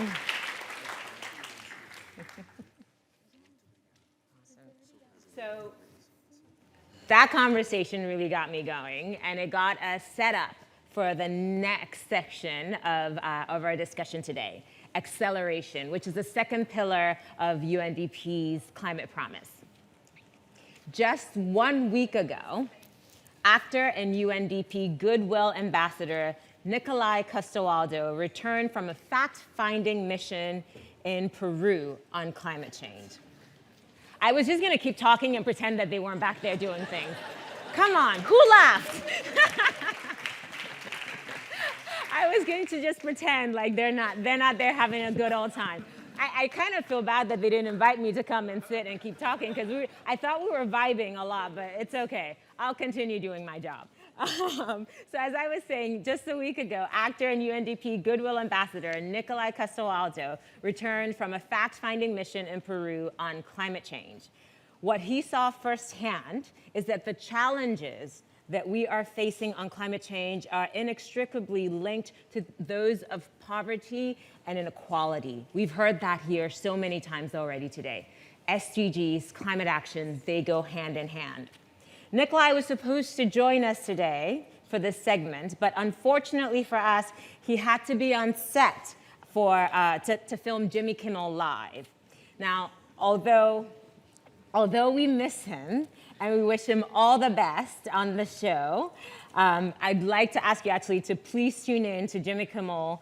Speaker 7: So that conversation really got me going, and it got us set up for the next section of our discussion today, acceleration, which is the second pillar of UNDP's Climate Promise. Just 1 week ago, actor and UNDP Goodwill Ambassador Nicolai Castelwaldo returned from a fact-finding mission in Peru on climate change. I was just gonna keep talking and pretend that they weren't back there doing things. Come on, who laughed? I was going to just pretend like they're not there having a good old time. I kind of feel bad that they didn't invite me to come and sit and keep talking, because I thought we were vibing a lot, but it's okay. I'll continue doing my job. So as I was saying, just a week ago, actor and UNDP Goodwill Ambassador Nicolai Castelwaldo returned from a fact-finding mission in Peru on climate change. What he saw firsthand is that the challenges that we are facing on climate change are inextricably linked to those of poverty and inequality. We've heard that here so many times already today. SDGs, climate action, they go hand in hand. Nicolai was supposed to join us today for this segment, but unfortunately for us, he had to be on set to film Jimmy Kimmel Live. Now, although we miss him and we wish him all the best on the show, I'd like to ask you actually to please tune in to Jimmy Kimmel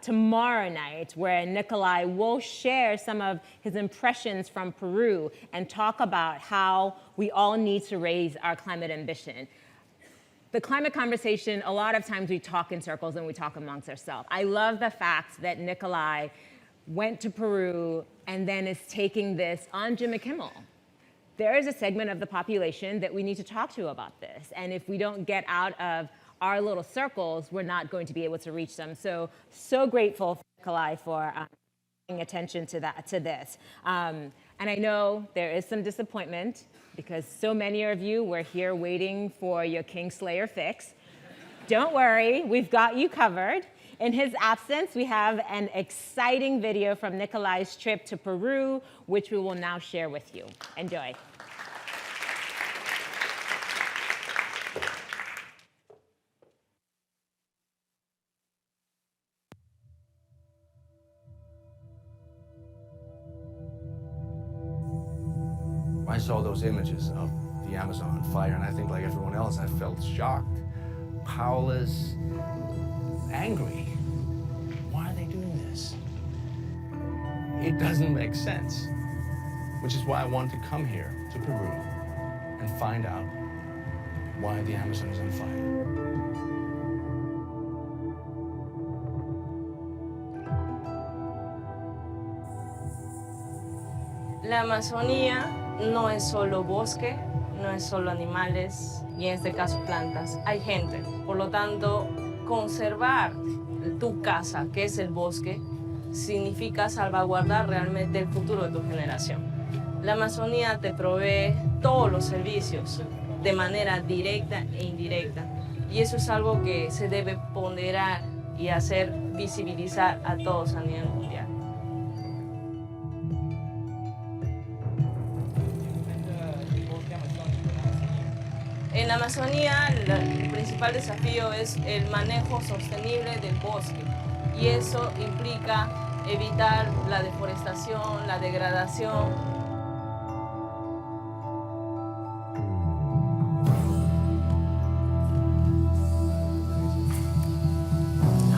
Speaker 7: tomorrow night, where Nicolai will share some of his impressions from Peru and talk about how we all need to raise our climate ambition. The climate conversation, a lot of times we talk in circles and we talk amongst ourselves. I love the fact that Nicolai went to Peru and then is taking this on Jimmy Kimmel. There is a segment of the population that we need to talk to about this. And if we don't get out of our little circles, we're not going to be able to reach them. So grateful for Nicolai for paying attention to this. And I know there is some disappointment because so many of you were here waiting for your Kingslayer fix. Don't worry, we've got you covered. In his absence, we have an exciting video from Nicolai's trip to Peru, which we will now share with you. Enjoy.
Speaker 13: I saw those images of the Amazon on fire, and I think, like everyone else, I felt shocked, powerless, angry. Why are they doing this? It doesn't make sense, which is why I wanted to come here to Peru and find out why the Amazon is on fire.
Speaker 5: La Amazonía no es solo bosque, no es solo animales y en este caso plantas. Hay gente. Por lo tanto, conservar tu casa, que es el bosque, significa salvaguardar realmente el futuro de tu generación. La Amazonía te provee todos los servicios de manera directa e indirecta. Y eso es algo que se debe ponderar y hacer visibilizar a todos a nivel mundial. En la Amazonía, el principal desafío es el manejo sostenible del bosque. Y eso implica evitar la deforestación, la degradación.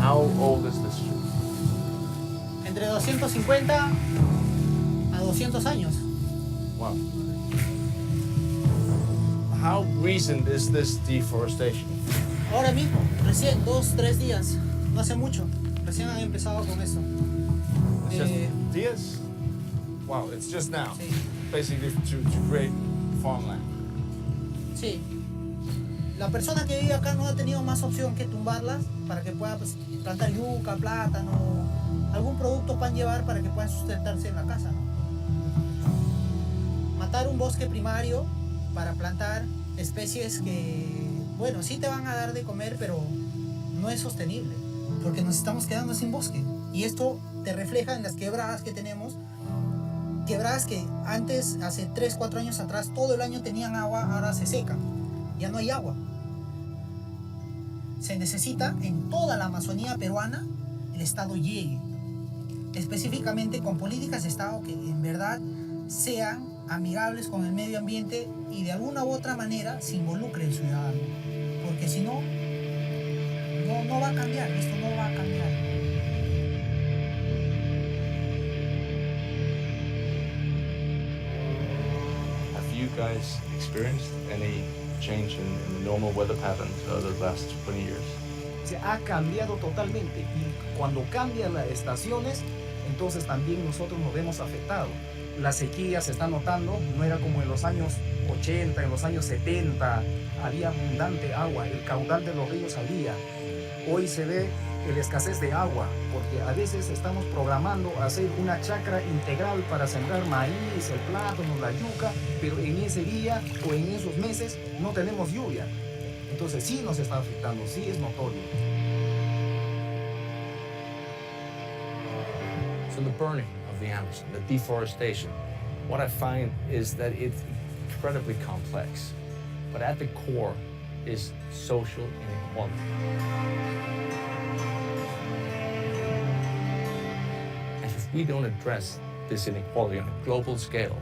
Speaker 13: How old is this tree?
Speaker 14: Entre 250 a 200 años.
Speaker 13: Wow. How recent is this deforestation?
Speaker 14: Ahora mismo, recién, 2-3 días. No hace mucho. Recién han empezado con eso.
Speaker 13: It's just días? Wow, it's just now.
Speaker 14: Sí.
Speaker 13: Basically to create farmland.
Speaker 14: Sí. La persona que vive acá no ha tenido más opción que tumbarlas para que pueda pues, plantar yuca, plátano, algún producto puedan llevar para que puedan sustentarse en la casa, ¿no? Matar un bosque primario para plantar especies que, bueno, sí te van a dar de comer, pero no es sostenible, porque nos estamos quedando sin bosque. Y esto te refleja en las quebradas que tenemos, quebradas que antes, hace 3-4 años atrás, todo el año tenían agua, ahora se secan, ya no hay agua. Se necesita en toda la Amazonía peruana el Estado llegue, específicamente con políticas de Estado que en verdad sean amigables con el medio ambiente y de alguna u otra manera se involucre el ciudadano, porque si no, no va a cambiar, esto no va a cambiar.
Speaker 13: Have you guys experienced any change in the normal weather patterns over the last 20 years?
Speaker 15: Se ha cambiado totalmente y cuando cambian las estaciones, entonces también nosotros nos vemos afectados. La sequía se está notando, no era como en los años 80, en los años 70, había abundante agua, el caudal de los ríos había. Hoy se ve la escasez de agua, porque a veces estamos programando hacer una chacra integral para sembrar maíz, el plátano, la yuca, pero en ese día o en esos meses no tenemos lluvia. Entonces sí nos está afectando, sí es notorio.
Speaker 13: So the burning of the Amazon, the deforestation, what I find is that it's incredibly complex, but at the core is social inequality. And if we don't address this inequality on a global scale,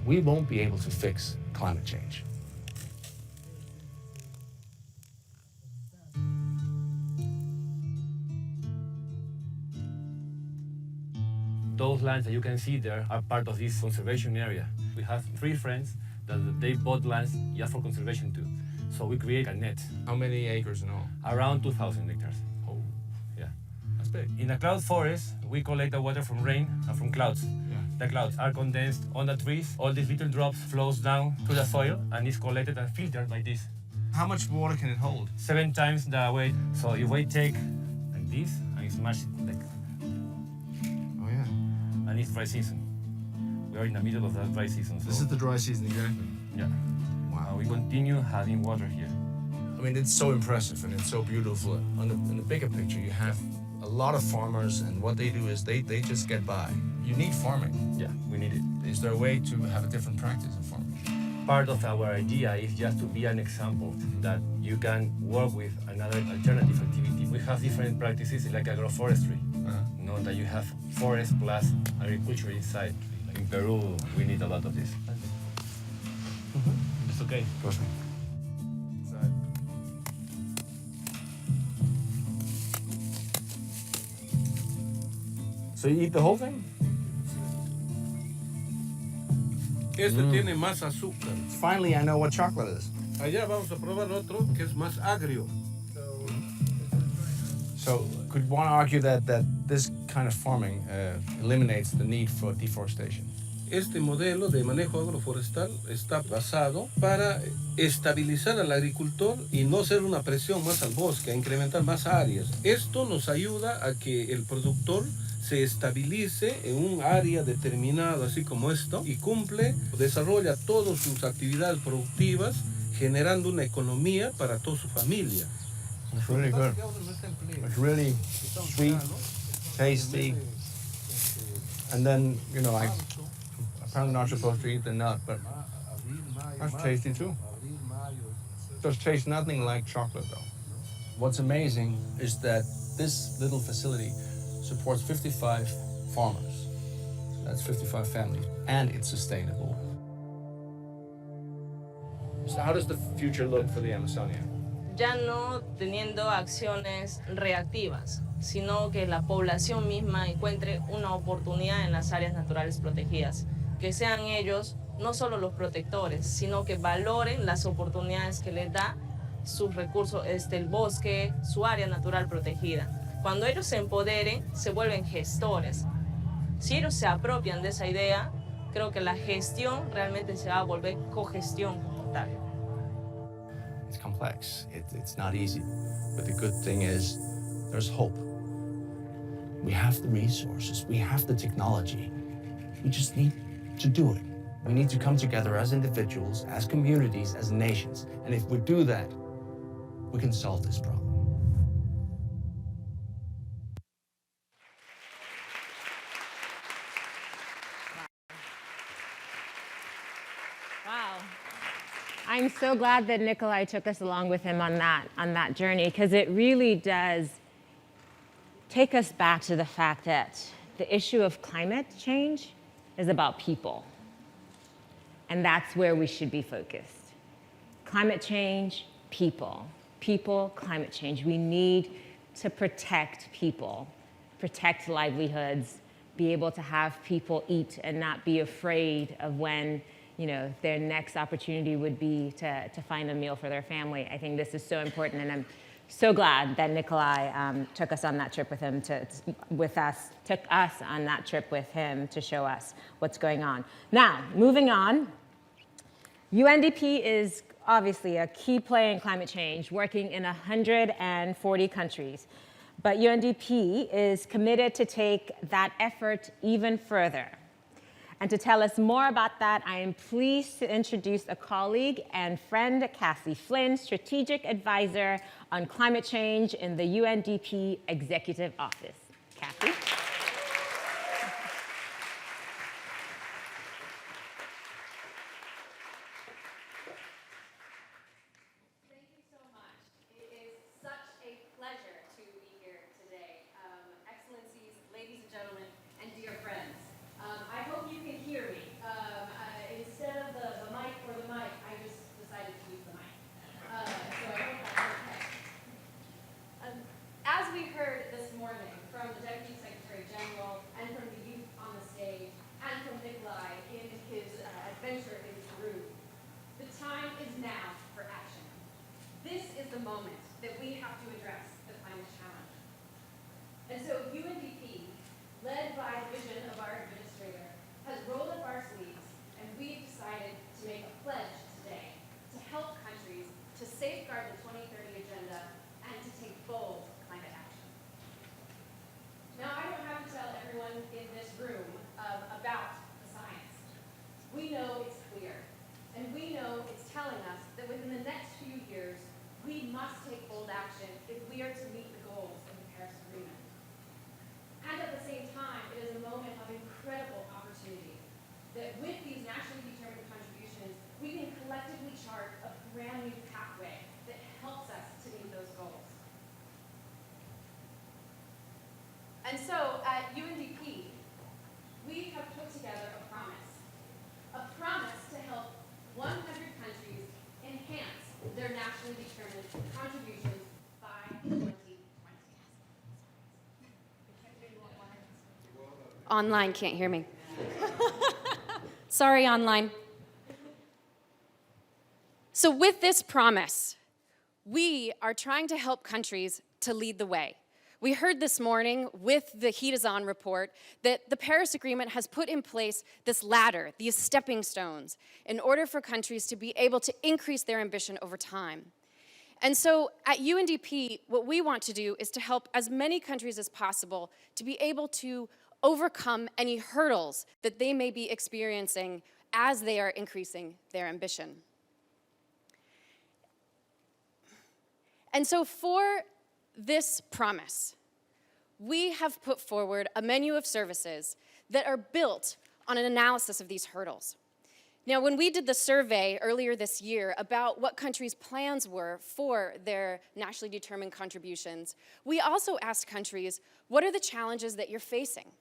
Speaker 13: we won't be able to fix climate change.
Speaker 16: Those lands that you can see there are part of this conservation area. We have 3 friends that they bought lands just for conservation too. So we create a net.
Speaker 13: How many acres in all?
Speaker 16: Around 2,000 hectares.
Speaker 13: Oh,
Speaker 16: yeah.
Speaker 13: That's big.
Speaker 16: In a cloud forest, we collect the water from rain and from clouds.
Speaker 13: Yeah.
Speaker 16: The clouds are condensed on the trees. All these little drops flows down to the soil and is collected and filtered like this.
Speaker 13: How much water can it hold?
Speaker 16: 7 times the weight. So if we take like this and smash it like,
Speaker 13: Oh yeah.
Speaker 16: and it's dry season. We are in the middle of the dry season. So
Speaker 13: This is the dry season, exactly.
Speaker 16: yeah.
Speaker 13: Wow.
Speaker 16: We continue having water here.
Speaker 13: I mean, it's so impressive and it's so beautiful. In the bigger picture, you have a lot of farmers, and what they do is they just get by. You need farming.
Speaker 16: Yeah, we need it.
Speaker 13: Is there a way to have a different practice of farming?
Speaker 16: Part of our idea is just to be an example that you can work with another alternative activity. We have different practices like agroforestry. You know, that you have forest plus agriculture inside. In Peru, we need a lot of this. It's okay.
Speaker 13: Perfect. So you eat the whole thing?
Speaker 17: Este tiene más azúcar.
Speaker 13: Finally, I know what chocolate is.
Speaker 17: Allá vamos a probar otro que es más agrio.
Speaker 13: So could one argue that this kind of farming eliminates the need for deforestation?
Speaker 17: Este modelo de manejo agroforestal está basado para estabilizar al agricultor y no ser una presión más al bosque, a incrementar más áreas. Esto nos ayuda a que el productor se estabilice en un área determinada, así como esto, y desarrolla todas sus actividades productivas, generando una economía para toda su familia.
Speaker 13: It's really good. It's really sweet, tasty. And then, you know, I'm apparently not supposed to eat the nut, but that's tasty too. Just tastes nothing like chocolate though.
Speaker 18: What's amazing is that this little facility supports 55 farmers. That's 55 families, and it's sustainable.
Speaker 13: So how does the future look for the Amazonia?
Speaker 5: Ya no teniendo acciones reactivas, sino que la población misma encuentre una oportunidad en las áreas naturales protegidas, que sean ellos no solo los protectores, sino que valoren las oportunidades que les da sus recursos, el bosque, su área natural protegida. Cuando ellos se empoderen, se vuelven gestores. Si ellos se apropian de esa idea, creo que la gestión realmente se va a volver cogestión total.
Speaker 13: It's complex. It's not easy. But the good thing is there's hope. We have the resources. We have the technology. We just need to do it. We need to come together as individuals, as communities, as nations. And if we do that, we can solve this problem.
Speaker 7: Wow. I'm so glad that Nikolai took us along with him on that journey, because it really does take us back to the fact that the issue of climate change is about people. And that's where we should be focused. Climate change, people. People, climate change. We need to protect people, protect livelihoods, be able to have people eat and not be afraid of when their next opportunity would be to find a meal for their family. I think this is so important, and I'm so glad that Nikolai took us on that trip with him, took us on that trip with him to show us what's going on. Now, moving on, UNDP is obviously a key player in climate change, working in 140 countries. But UNDP is committed to take that effort even further. And to tell us more about that, I am pleased to introduce a colleague and friend, Cassie Flynn, Strategic Advisor on Climate Change in the UNDP Executive Office. Cassie?
Speaker 19: Thank you so much. It is such a pleasure to be here today. Excellencies, ladies and gentlemen, and dear friends. I hope you can hear me. Instead of the mic or the mic, I just decided to use the mic. So I hope that's okay. As we heard this morning from the Deputy Secretary General and from the youth on the stage and from Nikolai in his adventure in Peru, the time is now for action. This is the moment that we have to address the climate challenge. And so UNDP, led by the vision of our administrator, has rolled up our sleeves, and we've decided to make a pledge today to help countries to safeguard the 2030 agenda and to take bold climate action. Now, I don't have to tell everyone in this room about the science. We know it's clear, and we know it's telling us that within the next few years, we must take bold action if we are to meet the goals of the Paris Agreement. And at the same time, it is a moment of incredible opportunity that with these nationally determined contributions, we can collectively chart a brand new pathway that helps us to meet those goals. And so at UNDP, we have put together a promise to help 100 countries enhance their nationally determined contributions by 2020. Online can't hear me. Sorry, online. So with this promise, we are trying to help countries to lead the way.
Speaker 20: We heard this morning with the Heat is On report that the Paris Agreement has put in place this ladder, these stepping stones, in order for countries to be able to increase their ambition over time. And so at UNDP, what we want to do is to help as many countries as possible to be able to overcome any hurdles that they may be experiencing as they are increasing their ambition. And so for this promise, we have put forward a menu of services that are built on an analysis of these hurdles. Now, when we did the survey earlier this year about what countries' plans were for their nationally determined contributions, we also asked countries, what are the challenges that you're facing?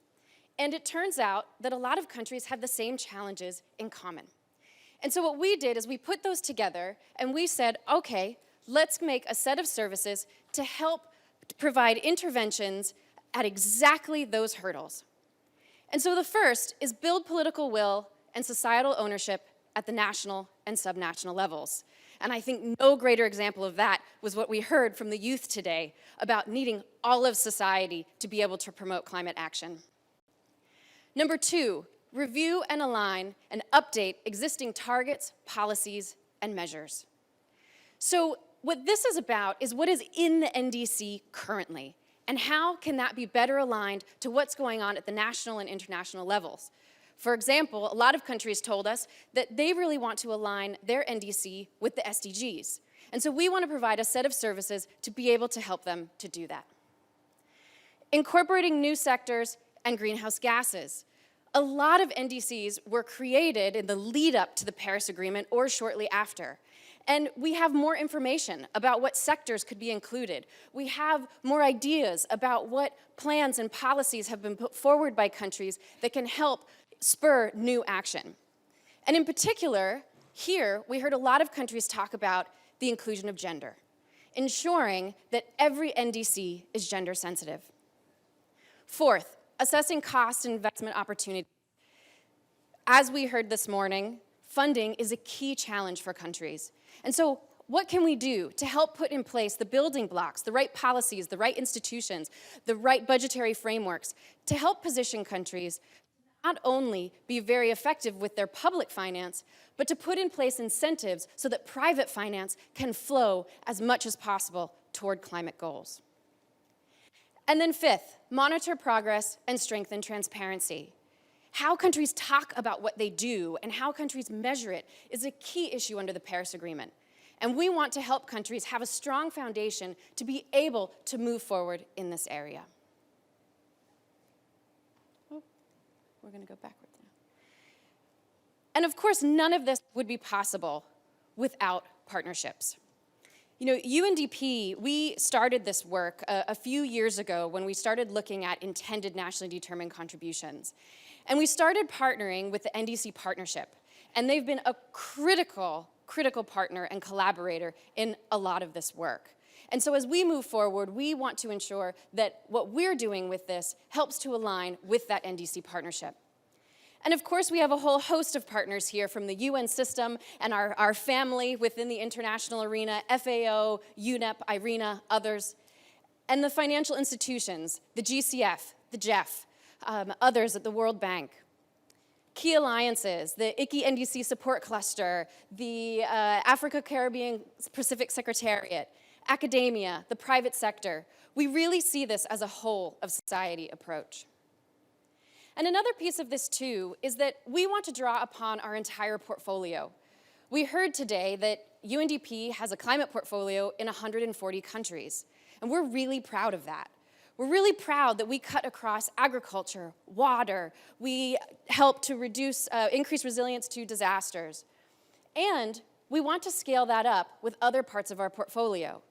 Speaker 20: And it turns out that a lot of countries have the same challenges in common. And so what we did is we put those together and we said, okay, let's make a set of services to help provide interventions at exactly those hurdles. And so the first is build political will and societal ownership at the national and subnational levels. And I think no greater example of that was what we heard from the youth today about needing all of society to be able to promote climate action. Number two, review and align and update existing targets, policies, and measures. So what this is about is what is in the NDC currently, and how can that be better aligned to what's going on at the national and international levels. For example, a lot of countries told us that they really want to align their NDC with the SDGs. And so we want to provide a set of services to be able to help them to do that. Incorporating new sectors and greenhouse gases. A lot of NDCs were created in the lead up to the Paris Agreement or shortly after. And we have more information about what sectors could be included. We have more ideas about what plans and policies have been put forward by countries that can help spur new action. And in particular, here, we heard a lot of countries talk about the inclusion of gender, ensuring that every NDC is gender sensitive. Fourth, assessing cost and investment opportunity. As we heard this morning, funding is a key challenge for countries. And so what can we do to help put in place the building blocks, the right policies, the right institutions, the right budgetary frameworks to help position countries not only be very effective with their public finance, but to put in place incentives so that private finance can flow as much as possible toward climate goals. And then fifth, monitor progress and strengthen transparency. How countries talk about what they do and how countries measure it is a key issue under the Paris Agreement. And we want to help countries have a strong foundation to be able to move forward in this area. Oh, we're going to go backwards now. And of course, none of this would be possible without partnerships. You know, UNDP, we started this work a few years ago when we started looking at intended nationally determined contributions. And we started partnering with the NDC Partnership. And they've been a critical partner and collaborator in a lot of this work. And so as we move forward, we want to ensure that what we're doing with this helps to align with that NDC Partnership. And of course, we have a whole host of partners here from the UN system and our family within the international arena, FAO, UNEP, IRENA, others, and the financial institutions, the GCF, the GEF, others at the World Bank. Key alliances, the ICI NDC Support Cluster, the Africa, Caribbean, Pacific Secretariat, academia, the private sector. We really see this as a whole of society approach. And another piece of this, too, is that we want to draw upon our entire portfolio. We heard today that UNDP has a climate portfolio in 140 countries, and we're really proud of that. We're really proud that we cut across agriculture, water, we help to increase resilience to disasters. And we want to scale that up with other parts of our portfolio,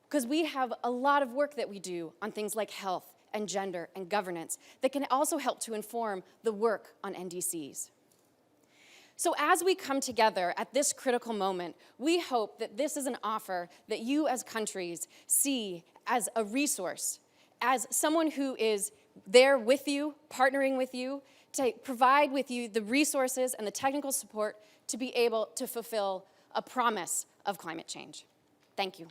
Speaker 20: because we have a lot of work that we do on things like health, and gender and governance that can also help to inform the work on NDCs. So as we come together at this critical moment, we hope that this is an offer that you as countries see as a resource, as someone who is there with you, partnering with you, to provide with you the resources and the technical support to be able to fulfill a promise of climate change. Thank you.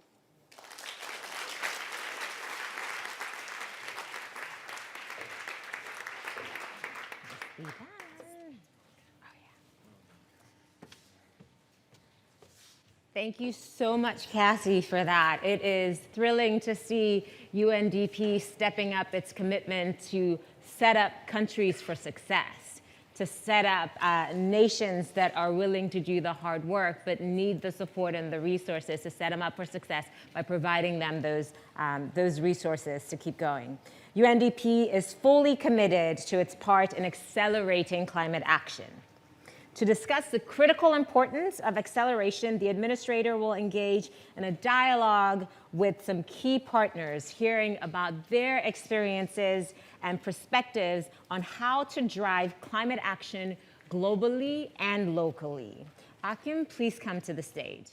Speaker 7: Thank you so much, Cassie, for that. It is thrilling to see UNDP stepping up its commitment to set up countries for success, to set up nations that are willing to do the hard work but need the support and the resources to set them up for success by providing them those resources to keep going. UNDP is fully committed to its part in accelerating climate action. To discuss the critical importance of acceleration, the administrator will engage in a dialogue with some key partners, hearing about their experiences and perspectives on how to drive climate action globally and locally. Achim, please come to the stage.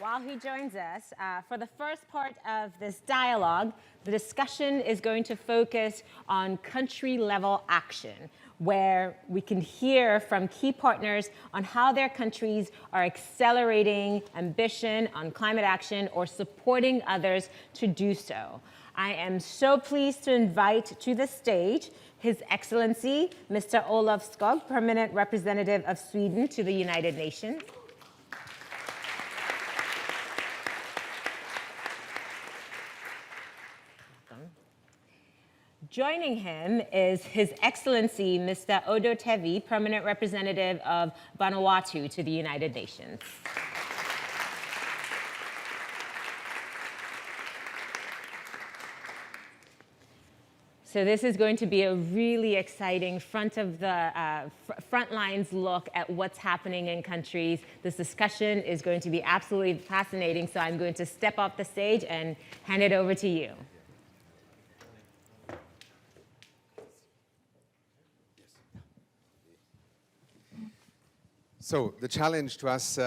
Speaker 7: While he joins us, for the first part of this dialogue, the discussion is going to focus on country-level action, where we can hear from key partners on how their countries are accelerating ambition on climate action or supporting others to do so. I am so pleased to invite to the stage His Excellency, Mr. Olof Skog, Permanent Representative of Sweden to the United Nations. Joining him is His Excellency, Mr. Odo Tevi, Permanent Representative of Vanuatu to the United Nations. So this is going to be a really exciting front lines look at what's happening in countries. This discussion is going to be absolutely fascinating, so I'm going to step off the stage and hand it over to you.
Speaker 9: So the challenge to us,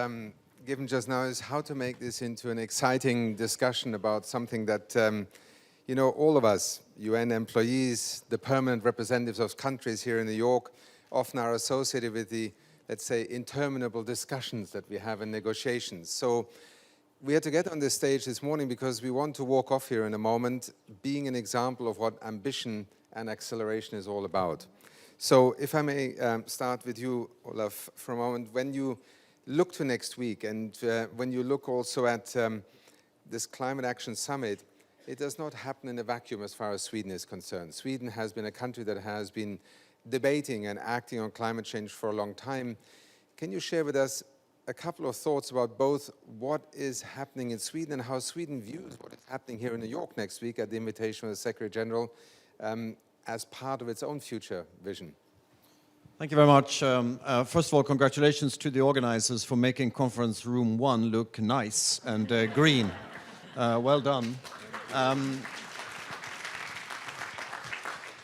Speaker 9: given just now, is how to make this into an exciting discussion about something that, you know, all of us, UN employees, the permanent representatives of countries here in New York, often are associated with the, let's say, interminable discussions that we have in negotiations. So we had to get on this stage this morning because we want to walk off here in a moment being an example of what ambition and acceleration is all about. So if I may start with you, Olaf, for a moment. When you look to next week and when you look also at this Climate Action Summit, it does not happen in a vacuum as far as Sweden is concerned. Sweden has been a country that has been debating and acting on climate change for a long time. Can you share with us a couple of thoughts about both what is happening in Sweden and how Sweden views what is happening here in New York next week at the invitation of the Secretary General as part of its own future vision?
Speaker 21: Thank you very much. First of all, congratulations to the organizers for making Conference Room 1 look nice and green. Well done.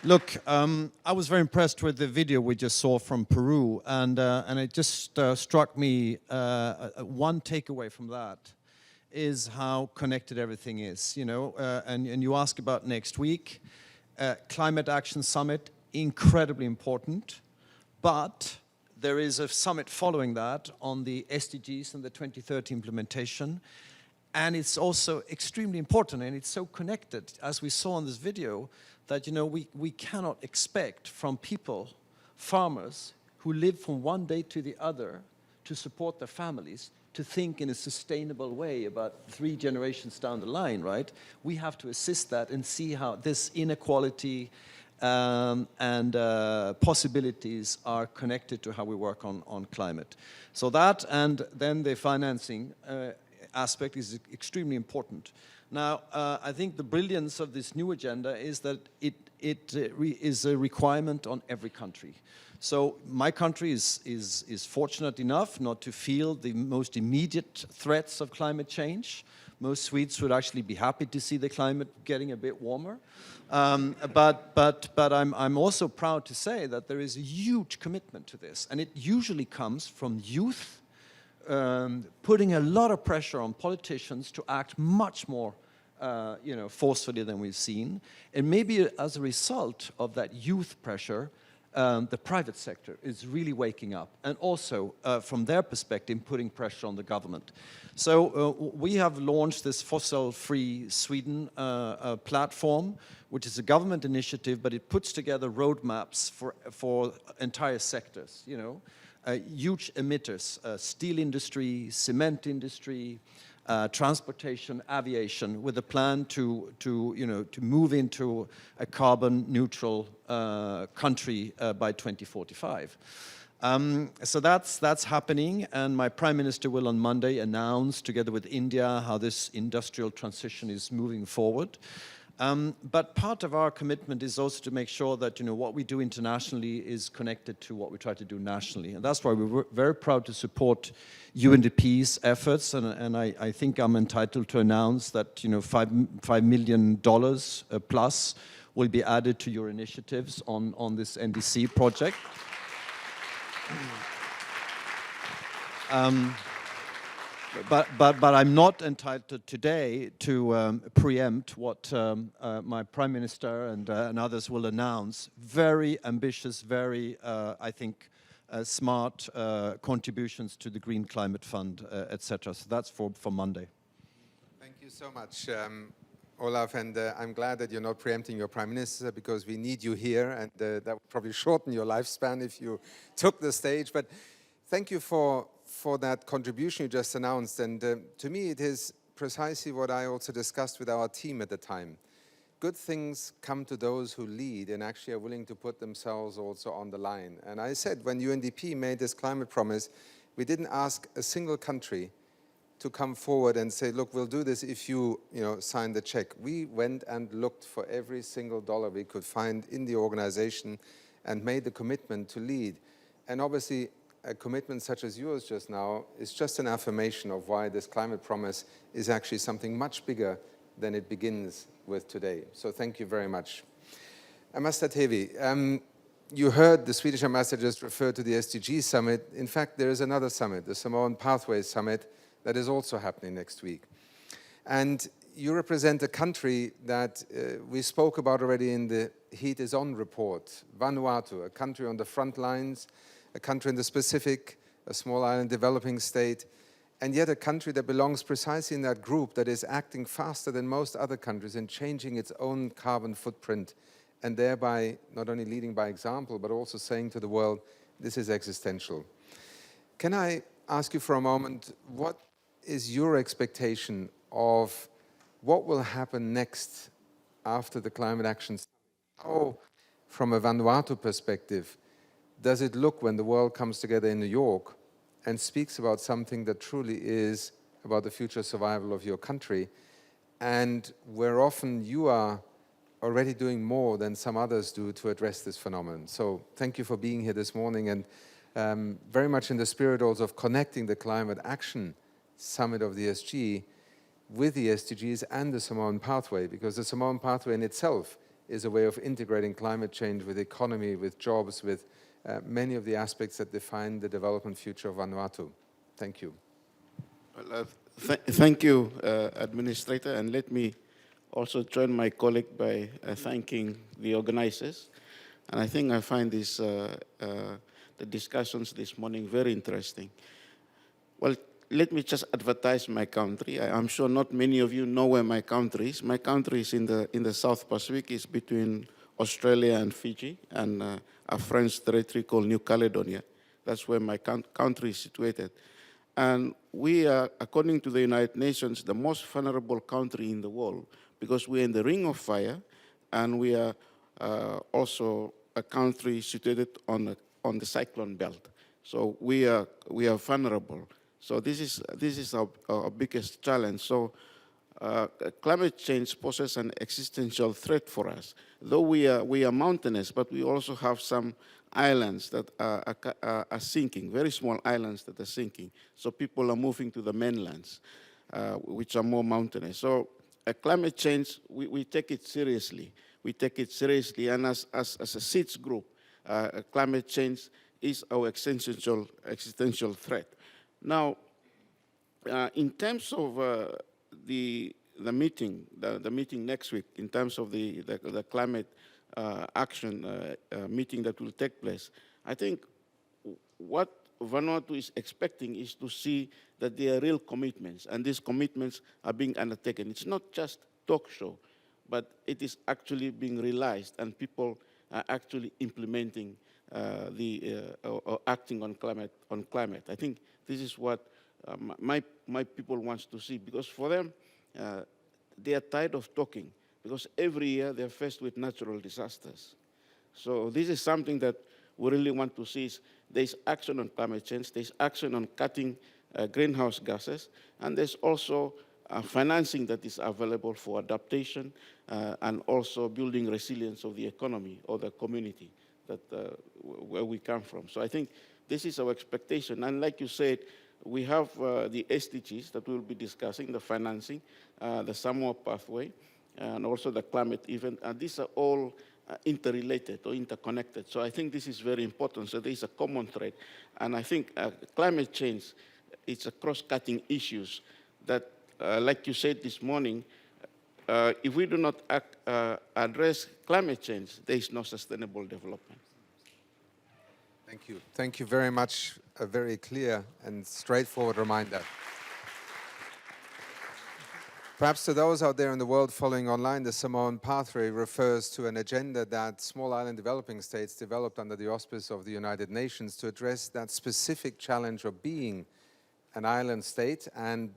Speaker 21: Look, I was very impressed with the video we just saw from Peru, and it just struck me, one takeaway from that is how connected everything is, you know, and you ask about next week. Climate Action Summit, incredibly important, but there is a summit following that on the SDGs and the 2030 implementation, and it's also extremely important, and it's so connected, as we saw in this video, that, you know, we cannot expect from people, farmers, who live from one day to the other to support their families, to think in a sustainable way about 3 generations down the line, right? We have to assist that and see how this inequality and possibilities are connected to how we work on climate. So that, and then the financing aspect is extremely important. Now, I think the brilliance of this new agenda is that it is a requirement on every country. So my country is fortunate enough not to feel the most immediate threats of climate change. Most Swedes would actually be happy to see the climate getting a bit warmer. But I'm also proud to say that there is a huge commitment to this, and it usually comes from youth putting a lot of pressure on politicians to act much more you know, forcefully than we've seen. And maybe as a result of that youth pressure, the private sector is really waking up, and also, from their perspective, putting pressure on the government. So we have launched this Fossil-Free Sweden platform, which is a government initiative, but it puts together roadmaps for entire sectors, you know. Huge emitters, steel industry, cement industry, transportation, aviation, with a plan to move into a carbon neutral country by 2045. So that's happening, and my Prime Minister will on Monday announce, together with India, how this industrial transition is moving forward. But part of our commitment is also to make sure that what we do internationally is connected to what we try to do nationally. And that's why we're very proud to support UNDP's efforts. And I think I'm entitled to announce that $5 million plus will be added to your initiatives on this NDC project. But I'm not entitled today to preempt what my Prime Minister and others will announce. Very ambitious, very, I think, smart contributions to the Green Climate Fund, etc. So that's for Monday.
Speaker 9: Thank you so much, Olaf, and I'm glad that you're not preempting your Prime Minister, because we need you here, and that would probably shorten your lifespan if you took the stage. But thank you for that contribution you just announced, and to me it is precisely what I also discussed with our team at the time. Good things come to those who lead and actually are willing to put themselves also on the line. And I said, when UNDP made this climate promise, we didn't ask a single country to come forward and say, look, we'll do this if you sign the check. We went and looked for every single dollar we could find in the organization and made the commitment to lead. And obviously, a commitment such as yours just now is just an affirmation of why this climate promise is actually something much bigger than it begins with today. So thank you very much. Ambassador Tevi, you heard the Swedish ambassador just refer to the SDG summit. In fact, there is another summit, the Samoan Pathways Summit, that is also happening next week. And you represent a country that we spoke about already in the Heat is On report, Vanuatu, a country on the front lines, a country in the Pacific, a small island developing state, and yet a country that belongs precisely in that group that is acting faster than most other countries in changing its own carbon footprint, and thereby not only leading by example, but also saying to the world, this is existential. Can I ask you for a moment, what is your expectation of what will happen next after the climate action? How, from a Vanuatu perspective, does it look when the world comes together in New York and speaks about something that truly is about the future survival of your country, and where often you are already doing more than some others do to address this phenomenon? So thank you for being here this morning, and very much in the spirit also of connecting the Climate Action Summit of the SG with the SDGs and the Samoan Pathway, because the Samoan Pathway in itself is a way of integrating climate change with economy, with jobs, with many of the aspects that define the development future of Vanuatu. Thank you.
Speaker 2: Well, thank you, Administrator, and let me also join my colleague by thanking the organizers. And I think I find this, the discussions this morning very interesting. Well, let me just advertise my country. I'm sure not many of you know where my country is. My country is in the South Pacific. It's between Australia and Fiji, and a French territory called New Caledonia. That's where my country is situated. And we are, according to the United Nations, the most vulnerable country in the world, because we're in the Ring of Fire, and we are also a country situated on the cyclone belt. So we are vulnerable. So this is our biggest challenge. So climate change poses an existential threat for us. Though we are mountainous, but we also have some islands that are sinking, very small islands that are sinking. So people are moving to the mainlands, which are more mountainous. So climate change, we take it seriously. We take it seriously, and as a SEEDS group, climate change is our existential threat. Now, in terms of the meeting next week, in terms of the climate action meeting that will take place, I think what Vanuatu is expecting is to see that there are real commitments, and these commitments are being undertaken. It's not just talk show, but it is actually being realized, and people are actually implementing or acting on climate. I think this is what my people wants to see, because for them, they are tired of talking, because every year they're faced with natural disasters. So this is something that we really want to see. Is there's action on climate change, there's action on cutting greenhouse gases, and there's also financing that is available for adaptation and also building resilience of the economy or the community that where we come from. So I think this is our expectation. And like you said, we have the SDGs that we'll be discussing, the financing, the Samoa pathway, and also the climate event. And these are all interrelated or interconnected. So I think this is very important. So there is a common thread. And I think climate change, it's a cross-cutting issues that, like you said this morning, if we do not address climate change, there is no sustainable development.
Speaker 9: Thank you. Thank you very much. A very clear and straightforward reminder. Perhaps to those out there in the world following online, the Samoan Pathway refers to an agenda that small island developing states developed under the auspice of the United Nations to address that specific challenge of being an island state and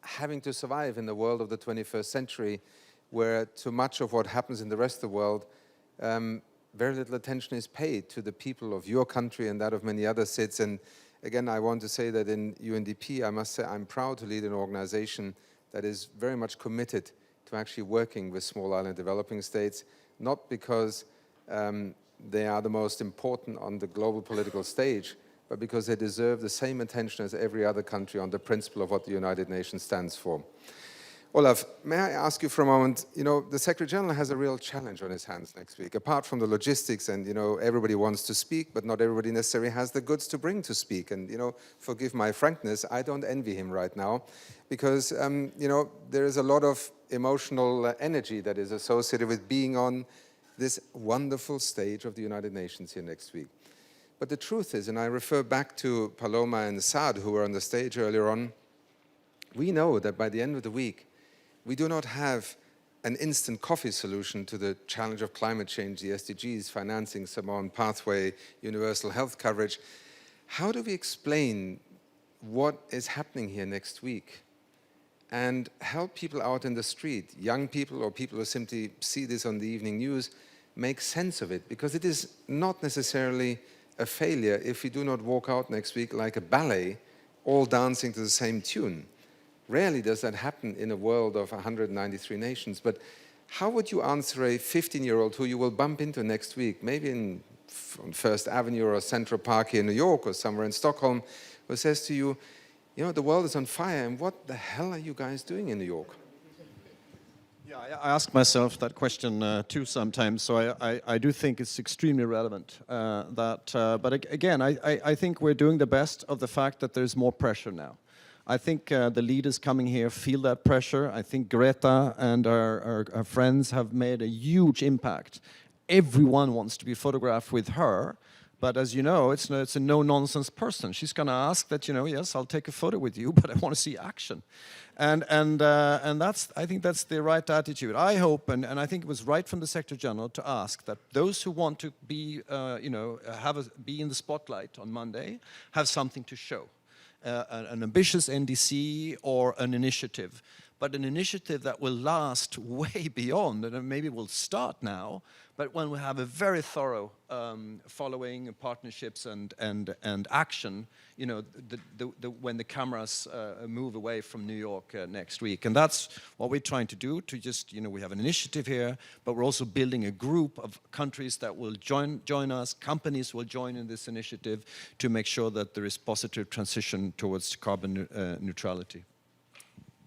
Speaker 9: having to survive in the world of the 21st century, where too much of what happens in the rest of the world, very little attention is paid to the people of your country and that of many other states. And again, I want to say that in UNDP, I must say I'm proud to lead an organization that is very much committed to actually working with small island developing states, not because they are the most important on the global political stage, but because they deserve the same attention as every other country on the principle of what the United Nations stands for. Olaf, may I ask you for a moment, the Secretary General has a real challenge on his hands next week. Apart from the logistics and, everybody wants to speak, but not everybody necessarily has the goods to bring to speak. And, forgive my frankness, I don't envy him right now because, there is a lot of emotional energy that is associated with being on this wonderful stage of the United Nations here next week. But the truth is, and I refer back to Paloma and Saad, who were on the stage earlier on, we know that by the end of the week, we do not have an instant coffee solution to the challenge of climate change, the SDGs, financing, Samoan Pathway, universal health coverage. How do we explain what is happening here next week and help people out in the street, young people or people who simply see this on the evening news, make sense of it? Because it is not necessarily a failure if we do not walk out next week like a ballet, all dancing to the same tune. Rarely does that happen in a world of 193 nations, but how would you answer a 15-year-old who you will bump into next week, maybe on First Avenue or Central Park here in New York or somewhere in Stockholm, who says to you, the world is on fire, and what the hell are you guys doing in New York?
Speaker 21: Yeah, I ask myself that question too sometimes, so I do think it's extremely relevant. But again, I think we're doing the best of the fact that there's more pressure now. I think the leaders coming here feel that pressure. I think Greta and our friends have made a huge impact. Everyone wants to be photographed with her, but as you know, it's a no-nonsense person. She's going to ask that, yes, I'll take a photo with you, but I want to see action. And I think that's the right attitude. I hope, and I think it was right from the Secretary General to ask that those who want to be, be in the spotlight on Monday have something to show. An ambitious NDC or an initiative, but an initiative that will last way beyond, and maybe will start now, but when we have a very thorough following, partnerships and action, when the cameras move away from New York next week. And that's what we're trying to do, to just, we have an initiative here, but we're also building a group of countries that will join us, companies will join in this initiative to make sure that there is positive transition towards carbon neutrality.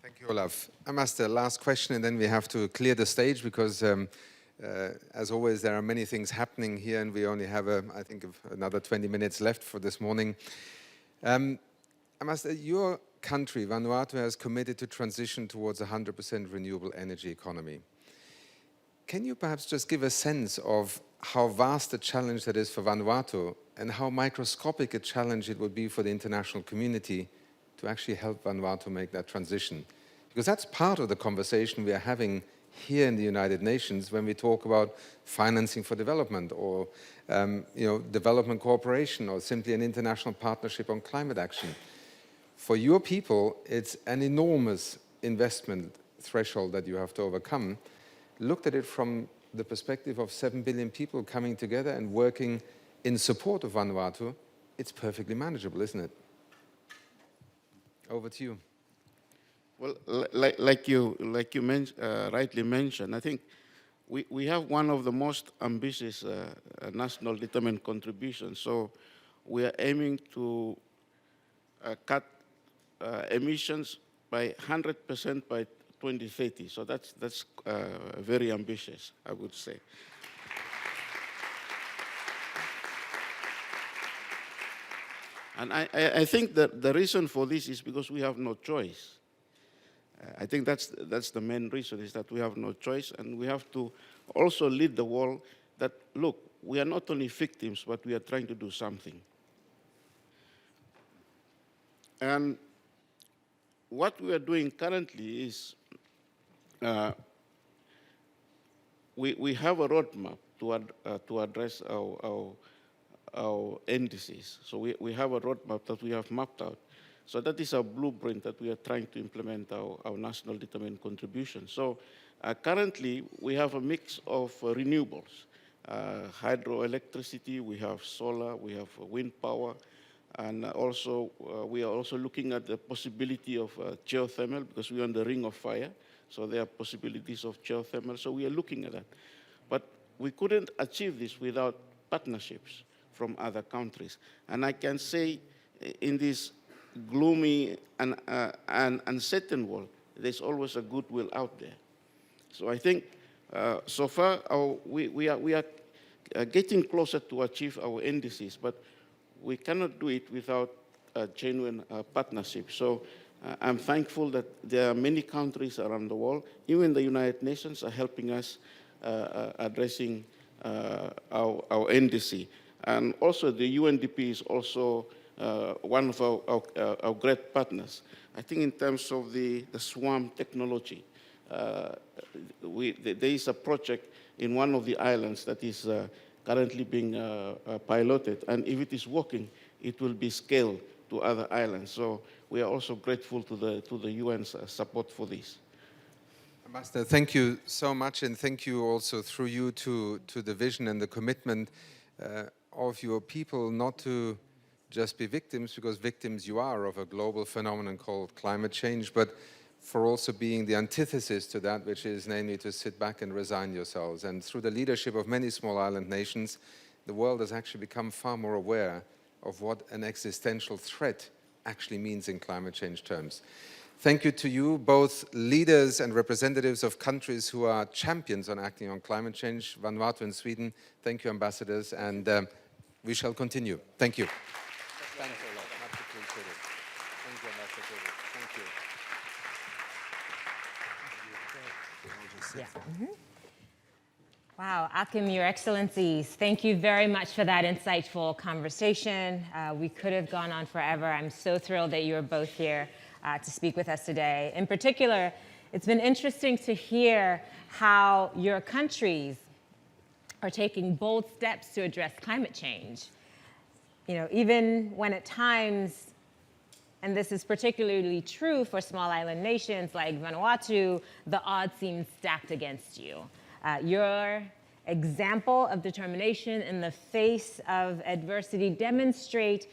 Speaker 9: Thank you, Olaf. I ask the last question and then we have to clear the stage because as always, there are many things happening here and we only have, I think, another 20 minutes left for this morning. Your country, Vanuatu, has committed to transition towards a 100% renewable energy economy. Can you perhaps just give a sense of how vast a challenge that is for Vanuatu and how microscopic a challenge it would be for the international community to actually help Vanuatu make that transition? Because that's part of the conversation we are having here in the United Nations when we talk about financing for development or development cooperation or simply an international partnership on climate action. For your people, it's an enormous investment threshold that you have to overcome. Looked at it from the perspective of 7 billion people coming together and working in support of Vanuatu, it's perfectly manageable, isn't it? Over to you.
Speaker 2: Well, like you rightly mentioned, I think we have one of the most ambitious national determined contributions. So we are aiming to cut emissions by 100% by 2030. So that's very ambitious, I would say. And I think that the reason for this is because we have no choice. I think that's the main reason, is that we have no choice, and we have to also lead the world that, look, we are not only victims, but we are trying to do something. And what we are doing currently is we have a roadmap to address our NDCs. So we have a roadmap that we have mapped out. So that is our blueprint that we are trying to implement our national determined contribution. So currently, we have a mix of renewables, hydroelectricity, we have solar, we have wind power, and also we are also looking at the possibility of geothermal, because we are on the ring of fire. So there are possibilities of geothermal. So we are looking at that. But we couldn't achieve this without partnerships from other countries. And I can say in this gloomy and uncertain world, there's always a goodwill out there. So I think so far we are getting closer to achieve our NDCs, but we cannot do it without a genuine partnership. So I'm thankful that there are many countries around the world, even the United Nations, are helping us addressing our NDC. And also the UNDP is also one of our great partners. I think in terms of the swarm technology, there is a project in one of the islands that is currently being piloted, and if it is working, it will be scaled to other islands. So we are also grateful to the UN's support for this.
Speaker 9: Ambassador, thank you so much, and thank you also through you to the vision and the commitment of your people not to just be victims, because victims you are of a global phenomenon called climate change, but for also being the antithesis to that, which is namely to sit back and resign yourselves. And through the leadership of many small island nations, the world has actually become far more aware of what an existential threat actually means in climate change terms. Thank you to you, both leaders and representatives of countries who are champions on acting on climate change, Vanuatu and Sweden. Thank you, ambassadors, and we shall continue. Thank you. Thanks a lot. Much appreciated. Thank you, Ambassador. Thank you.
Speaker 7: Wow, Achim, Your Excellencies, thank you very much for that insightful conversation. We could have gone on forever. I'm so thrilled that you're both here to speak with us today. In particular, it's been interesting to hear how your countries are taking bold steps to address climate change. You know, even when at times, and this is particularly true for small island nations like Vanuatu, the odds seem stacked against you. Your example of determination in the face of adversity demonstrate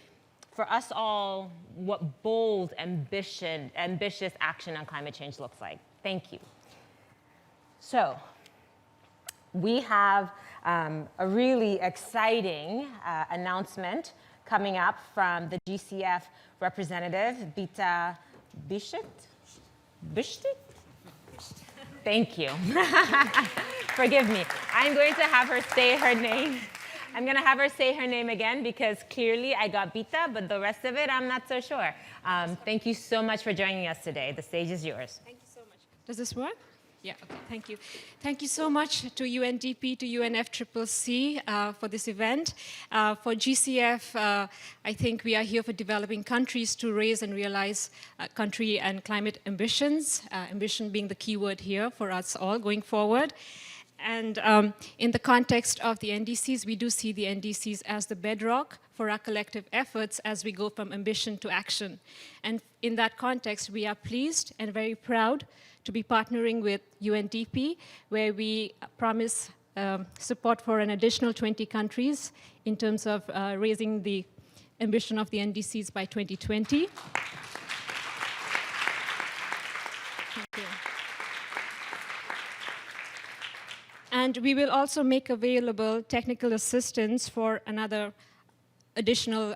Speaker 7: for us all what bold, ambitious action on climate change looks like. Thank you. So, we have a really exciting announcement coming up from the GCF representative, Bita Bishit? Thank you. Forgive me. I'm going to have her say her name. I'm going to have her say her name again because clearly I got Bita, but the rest of it, I'm not so sure. Thank you so much for joining us today. The stage is yours.
Speaker 3: Thank you so much. Does this work? Yeah, okay, thank you. Thank you so much to UNDP, to UNFCCC for this event. For GCF, I think we are here for developing countries to raise and realize country and climate ambitions, ambition being the key word here for us all going forward. And in the context of the NDCs, we do see the NDCs as the bedrock for our collective efforts as we go from ambition to action. And in that context, we are pleased and very proud to be partnering with UNDP, where we promise support for an additional 20 countries in terms of raising the ambition of the NDCs by 2020. Thank you. And we will also make available technical assistance for another additional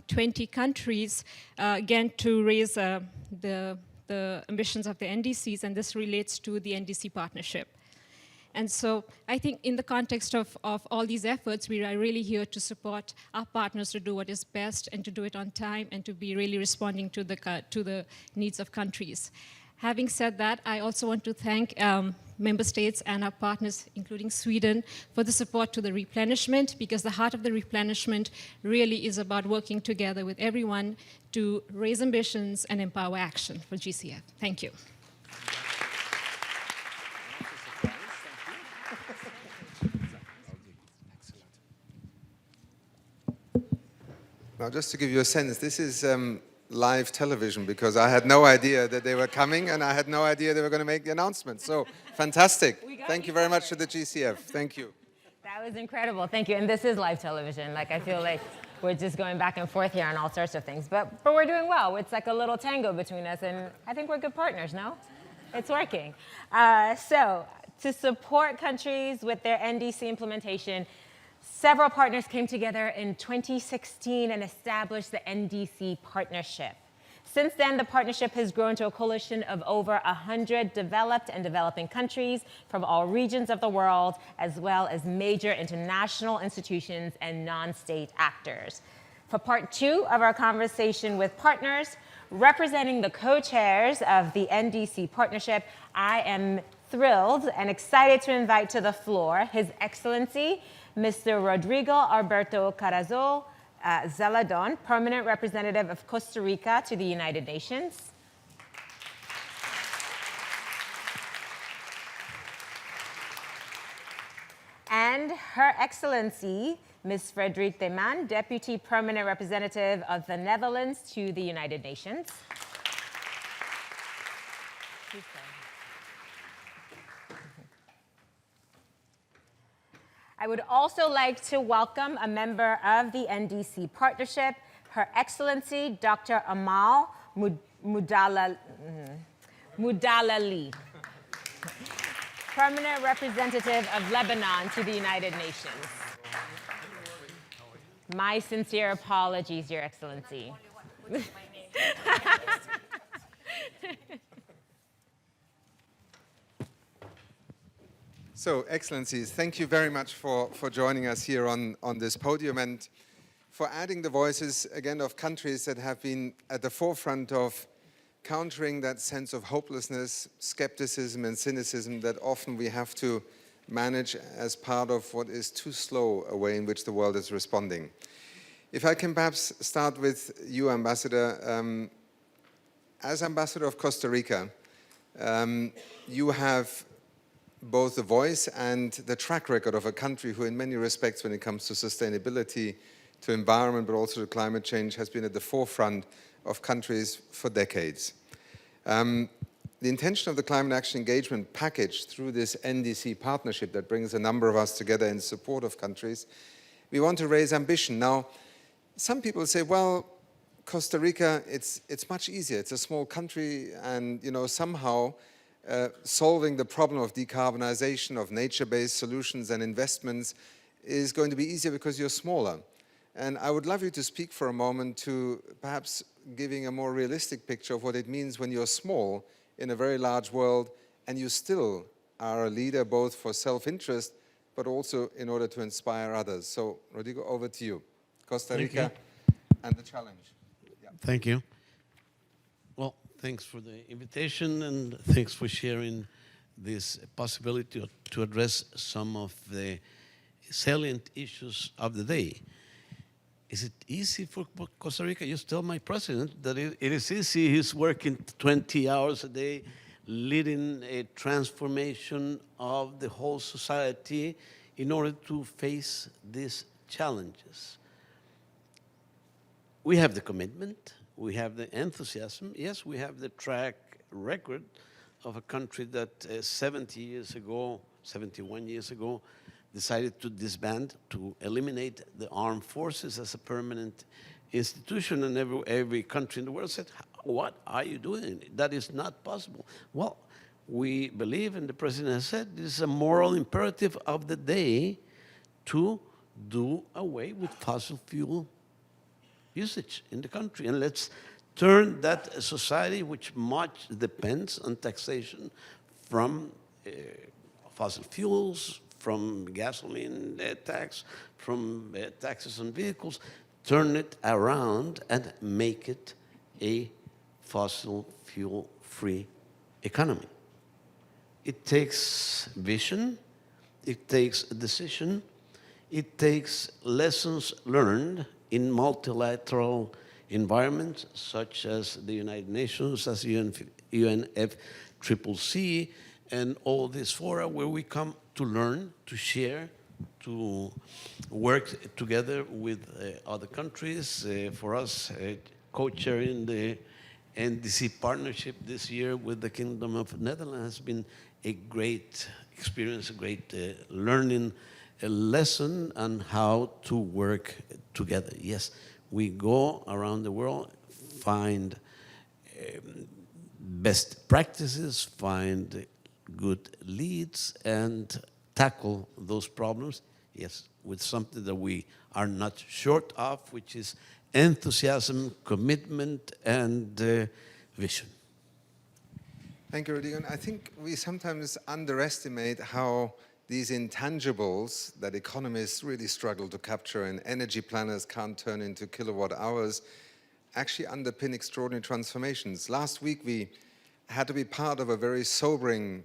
Speaker 3: 20 countries, again, to raise the ambitions of the NDCs, and this relates to the NDC partnership. And so I think in the context of all these efforts, we are really here to support our partners to do what is best and to do it on time and to be really responding to the needs of countries. Having said that, I also want to thank member states and our partners, including Sweden, for the support to the replenishment, because the heart of the replenishment really is about working together with everyone to raise ambitions and empower action for GCF. Thank you.
Speaker 9: Now, just to give you a sense, this is live television, because I had no idea that they were coming and I had no idea they were going to make the announcement. So fantastic. Thank you very much to the GCF. Thank you.
Speaker 7: That was incredible. Thank you. And this is live television. Like, I feel like we're just going back and forth here on all sorts of things. But we're doing well. It's like a little tango between us, and I think we're good partners, no? It's working. So to support countries with their NDC implementation, several partners came together in 2016 and established the NDC partnership. Since then, the partnership has grown to a coalition of over 100 developed and developing countries from all regions of the world, as well as major international institutions and non-state actors. For part 2 of our conversation with partners, representing the co-chairs of the NDC partnership, I am thrilled and excited to invite to the floor His Excellency, Mr. Rodrigo Alberto Carazo Zeladon, Permanent Representative of Costa Rica to the United Nations. And Her Excellency, Ms. Frederique de Man, Deputy Permanent Representative of the Netherlands to the United Nations. I would also like to welcome a member of the NDC partnership, Her Excellency Dr. Amal Moudalali, Permanent Representative of Lebanon to the United Nations. My sincere apologies, Your Excellency.
Speaker 9: So, Excellencies, thank you very much for joining us here on this podium and for adding the voices, again, of countries that have been at the forefront of countering that sense of hopelessness, skepticism, and cynicism that often we have to manage as part of what is too slow a way in which the world is responding. If I can perhaps start with you, Ambassador. As Ambassador of Costa Rica, you have both the voice and the track record of a country who, in many respects, when it comes to sustainability, to environment, but also to climate change, has been at the forefront of countries for decades. The intention of the Climate Action Engagement Package through this NDC partnership that brings a number of us together in support of countries, we want to raise ambition. Now, some people say, well, Costa Rica, it's much easier. It's a small country, and somehow solving the problem of decarbonization, of nature-based solutions and investments is going to be easier because you're smaller. And I would love you to speak for a moment to perhaps giving a more realistic picture of what it means when you're small in a very large world and you still are a leader both for self-interest but also in order to inspire others. So, Rodrigo, over to you. Costa Rica and the challenge. Yeah.
Speaker 22: Thank you. Well, thanks for the invitation and thanks for sharing
Speaker 4: this possibility to address some of the salient issues of the day. Is it easy for Costa Rica? Just tell my president that it is easy. He's working 20 hours a day, leading a transformation of the whole society in order to face these challenges. We have the commitment, we have the enthusiasm. Yes, we have the track record of a country that 70 years ago, 71 years ago, decided to disband, to eliminate the armed forces as a permanent institution, and every country in the world said, what are you doing? That is not possible. Well, we believe, and the president has said, this is a moral imperative of the day to do away with fossil fuel usage in the country. And let's turn that society, which much depends on taxation from fossil fuels, from gasoline tax, from taxes on vehicles, turn it around and make it a fossil fuel-free economy. It takes vision, it takes decision, it takes lessons learned in multilateral environments such as the United Nations, as UNFCCC, and all these fora where we come to learn, to share, to work together with other countries. For us, co-chairing the NDC partnership this year with the Kingdom of Netherlands has been a great experience, a great learning lesson on how to work together. Yes, we go around the world, find best practices, find good leads, and tackle those problems, yes, with something that we are not short of, which is enthusiasm, commitment, and vision.
Speaker 9: Thank you, Rodrigo. I think we sometimes underestimate how these intangibles that economists really struggle to capture and energy planners can't turn into kilowatt hours actually underpin extraordinary transformations. Last week, we had to be part of a very sobering,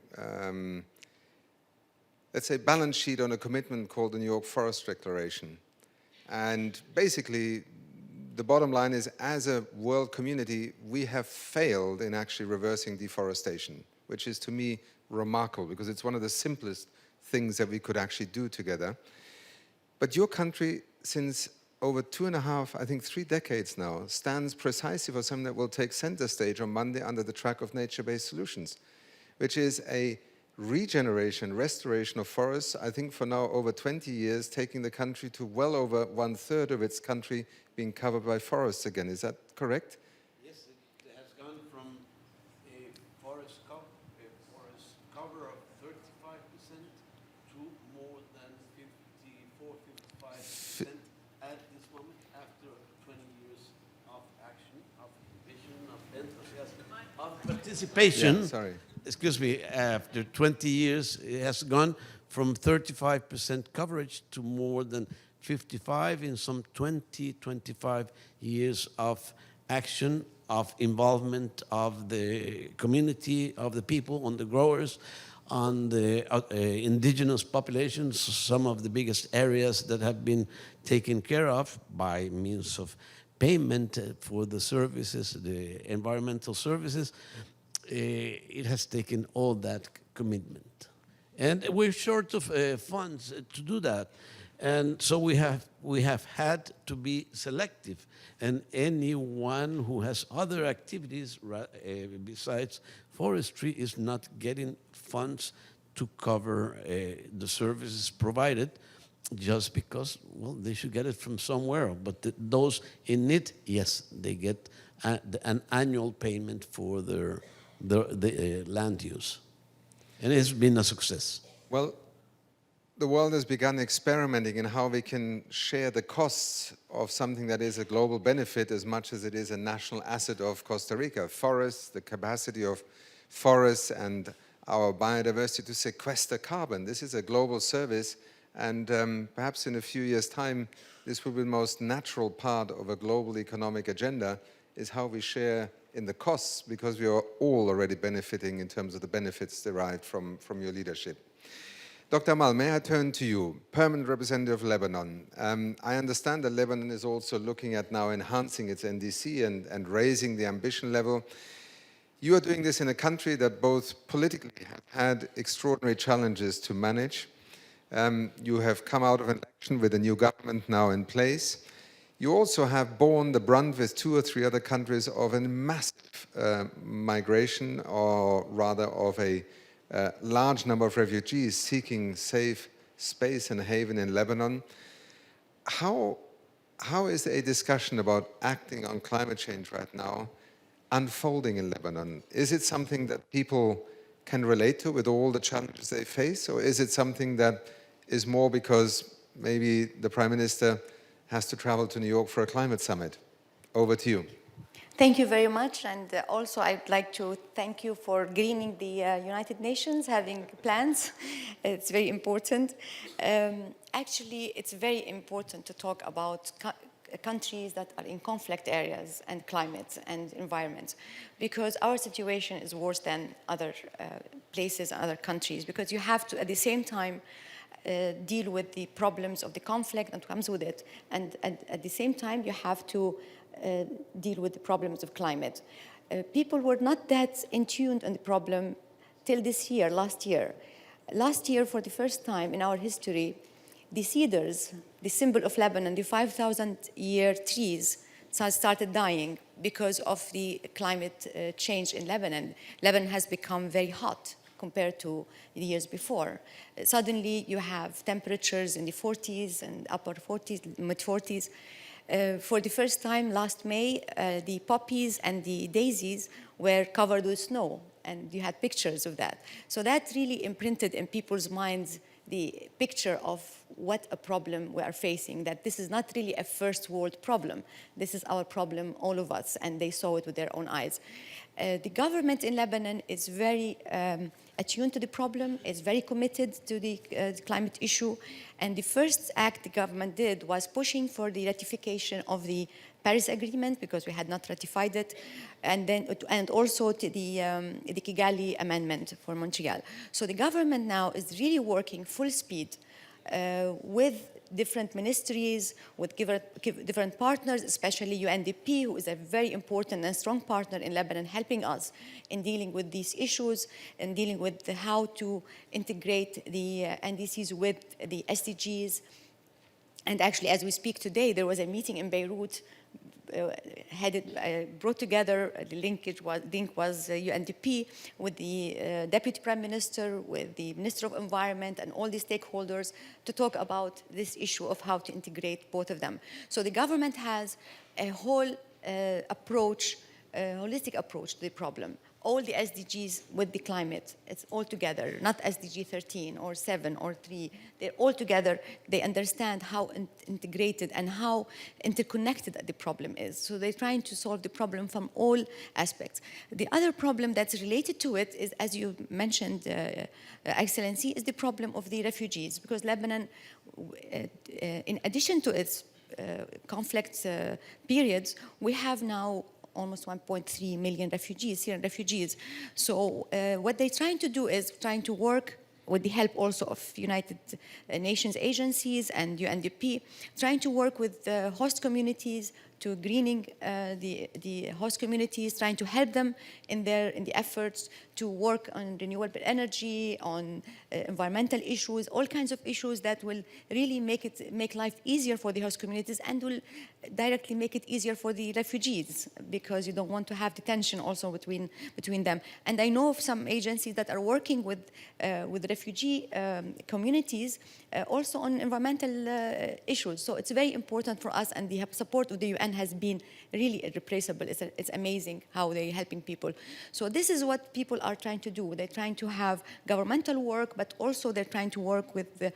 Speaker 9: let's say, balance sheet on a commitment called the New York Forest Declaration. And basically, the bottom line is, as a world community, we have failed in actually reversing deforestation, which is, to me, remarkable, because it's one of the simplest things that we could actually do together. But your country, since over 2.5, I think 3 decades now, stands precisely for something that will take center stage on Monday under the track of nature-based solutions, which is a regeneration, restoration of forests, I think for now over 20 years, taking the country to well over 1/3 of its country being covered by forests again. Is that correct?
Speaker 4: Yes, it has gone from a forest cover of 35% to more than 54-55% at this moment, after 20 years of action, of vision, of enthusiasm, of participation.
Speaker 9: Yeah, sorry.
Speaker 4: Excuse me, after 20 years, it has gone from 35% coverage to more than 55 in some 25 years of action, of involvement of the community, of the people, on the growers, on the indigenous populations, some of the biggest areas that have been taken care of by means of payment for the services, the environmental services. It has taken all that commitment. And we're short of funds to do that. And so we have had to be selective. And anyone who has other activities besides forestry is not getting funds to cover the services provided, just because, well, they should get it from somewhere. But those in need, yes, they get an annual payment for the land use. And it's been a success.
Speaker 9: Well, the world has begun experimenting in how we can share the costs of something that is a global benefit as much as it is a national asset of Costa Rica. Forests, the capacity of forests and our biodiversity to sequester carbon. This is a global service, and perhaps in a few years' time, this will be the most natural part of a global economic agenda is how we share in the costs, because we are all already benefiting in terms of the benefits derived from your leadership. Dr. Amal, may I turn to you, Permanent Representative of Lebanon. I understand that Lebanon is also looking at now enhancing its NDC and raising the ambition level. You are doing this in a country that both politically have had extraordinary challenges to manage. You have come out of an election with a new government now in place. You also have borne the brunt with 2 or 3 other countries of a massive migration, or rather of a large number of refugees seeking safe space and haven in Lebanon. How is a discussion about acting on climate change right now unfolding in Lebanon? Is it something that people can relate to with all the challenges they face, or is it something that is more because maybe the Prime Minister has to travel to New York for a climate summit? Over to you.
Speaker 6: Thank you very much, and also I'd like to thank you for greening the United Nations, having plans. It's very important. Actually, it's very important to talk about countries that are in conflict areas and climate and environment, because our situation is worse than other places and other countries, because you have to, at the same time, deal with the problems of the conflict that comes with it, and at the same time you have to deal with the problems of climate. People were not that in tune on the problem till this year, last year. Last year, for the first time in our history, the cedars, the symbol of Lebanon, the 5,000-year trees, started dying because of the climate change in Lebanon. Lebanon has become very hot compared to the years before. Suddenly, you have temperatures in the 40s and upper 40s, mid-40s. For the first time last May, the poppies and the daisies were covered with snow, and you had pictures of that. So that really imprinted in people's minds the picture of what a problem we are facing, that this is not really a first world problem. This is our problem, all of us, and they saw it with their own eyes. The government in Lebanon is very attuned to the problem, is very committed to the climate issue, and the first act the government did was pushing for the ratification of the Paris Agreement, because we had not ratified it, and also to the Kigali Amendment for Montreal. So the government now is really working full speed with different ministries, with different partners, especially UNDP, who is a very important and strong partner in Lebanon, helping us in dealing with these issues and dealing with how to integrate the NDCs with the SDGs. And actually, as we speak today, there was a meeting in Beirut brought together, the link was UNDP with the Deputy Prime Minister, with the Minister of Environment, and all the stakeholders to talk about this issue of how to integrate both of them. So the government has a whole approach, a holistic approach to the problem. All the SDGs with the climate, it's all together, not SDG 13 or 7 or 3. They're all together. They understand how integrated and how interconnected the problem is. So they're trying to solve the problem from all aspects. The other problem that's related to it is, as you mentioned, Excellency, is the problem of the refugees, because Lebanon, in addition to its conflict periods, we have now almost 1.3 million refugees, Syrian refugees. So what they're trying to do is trying to work with the help also of United Nations agencies and UNDP, trying to work with the host communities to greening the host communities, trying to help them in the efforts to work on renewable energy, on environmental issues, all kinds of issues that will really make life easier for the host communities and will directly make it easier for the refugees, because you don't want to have the tension also between them. And I know of some agencies that are working with refugee communities also on environmental issues. So it's very important for us, and the support of the UN has been really irreplaceable. It's amazing how they're helping people. So this is what people are trying to do. They're trying to have governmental work, but also they're trying to work with the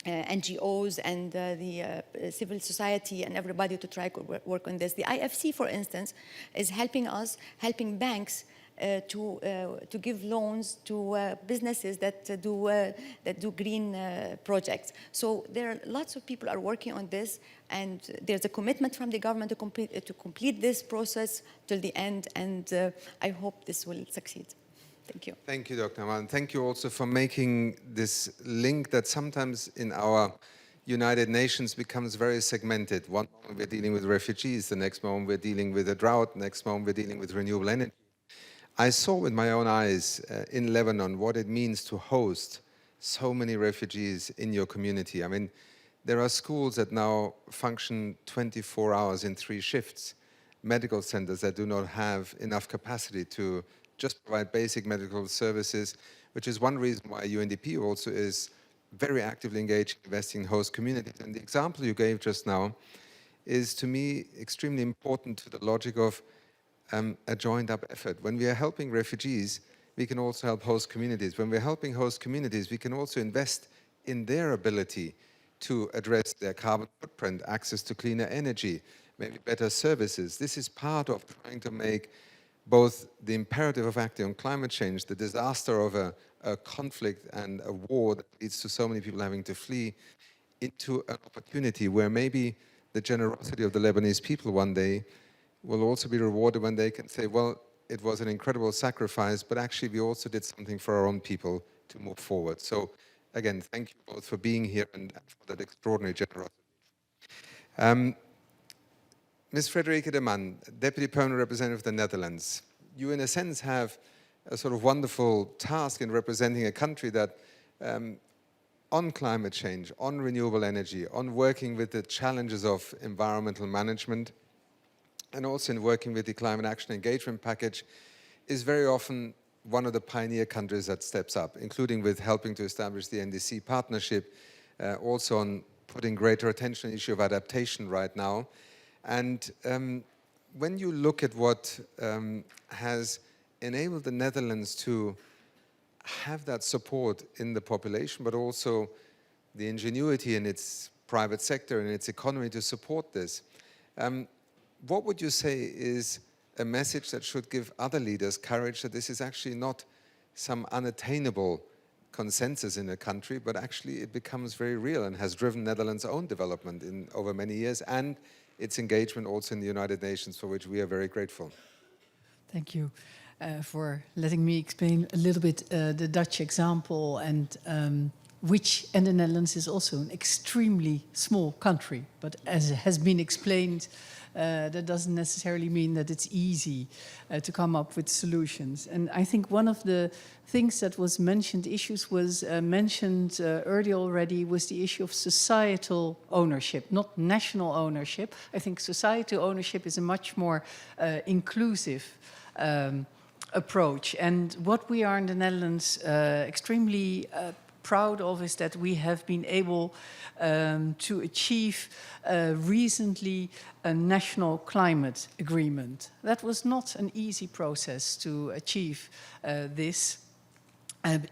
Speaker 6: NGOs and the civil society and everybody to try to work on this. The IFC, for instance, is helping us, helping banks to give loans to businesses that do green projects. So there are lots of people are working on this, And there's a commitment from the government to complete this process till the end, and I hope this will succeed. Thank you.
Speaker 9: Thank you, Dr. Amal. And thank you also for making this link that sometimes in our United Nations becomes very segmented. One moment we're dealing with refugees, the next moment we're dealing with a drought, the next moment we're dealing with renewable energy. I saw with my own eyes in Lebanon what it means to host so many refugees in your community. I mean, there are schools that now function 24 hours in 3 shifts, medical centers that do not have enough capacity to just provide basic medical services, which is one reason why UNDP also is very actively engaged in investing in host communities. And the example you gave just now is, to me, extremely important to the logic of a joined-up effort. When we are helping refugees, we can also help host communities. When we're helping host communities, we can also invest in their ability to address their carbon footprint, access to cleaner energy, maybe better services. This is part of trying to make both the imperative of acting on climate change, the disaster of a conflict and a war that leads to so many people having to flee, into an opportunity where maybe the generosity of the Lebanese people one day will also be rewarded when they can say, well, it was an incredible sacrifice, but actually we also did something for our own people to move forward. So again, thank you both for being here and for that extraordinary generosity. Ms. Frederike de Man, Deputy Permanent Representative of the Netherlands, you in a sense have a sort of wonderful task in representing a country that on climate change, on renewable energy, on working with the challenges of environmental management, and also in working with the Climate Action Engagement Package, is very often one of the pioneer countries that steps up, including with helping to establish the NDC partnership, also on putting greater attention on the issue of adaptation right now. And when you look at what has enabled the Netherlands to have that support in the population, but also the ingenuity in its private sector and its economy to support this, what would you say is a message that should give other leaders courage that this is actually not some unattainable consensus in a country, but actually it becomes very real and has driven Netherlands' own development in over many years, and its engagement also in the United Nations, for which we are very grateful.
Speaker 1: Thank you for letting me explain a little bit the Dutch example, and the Netherlands is also an extremely small country, but as has been explained, that doesn't necessarily mean that it's easy to come up with solutions. And I think one of the things that was mentioned, issues was mentioned earlier already, was the issue of societal ownership, not national ownership. I think societal ownership is a much more inclusive approach. And what we are in the Netherlands extremely proud of is that we have been able to achieve recently a national climate agreement. That was not an easy process to achieve this.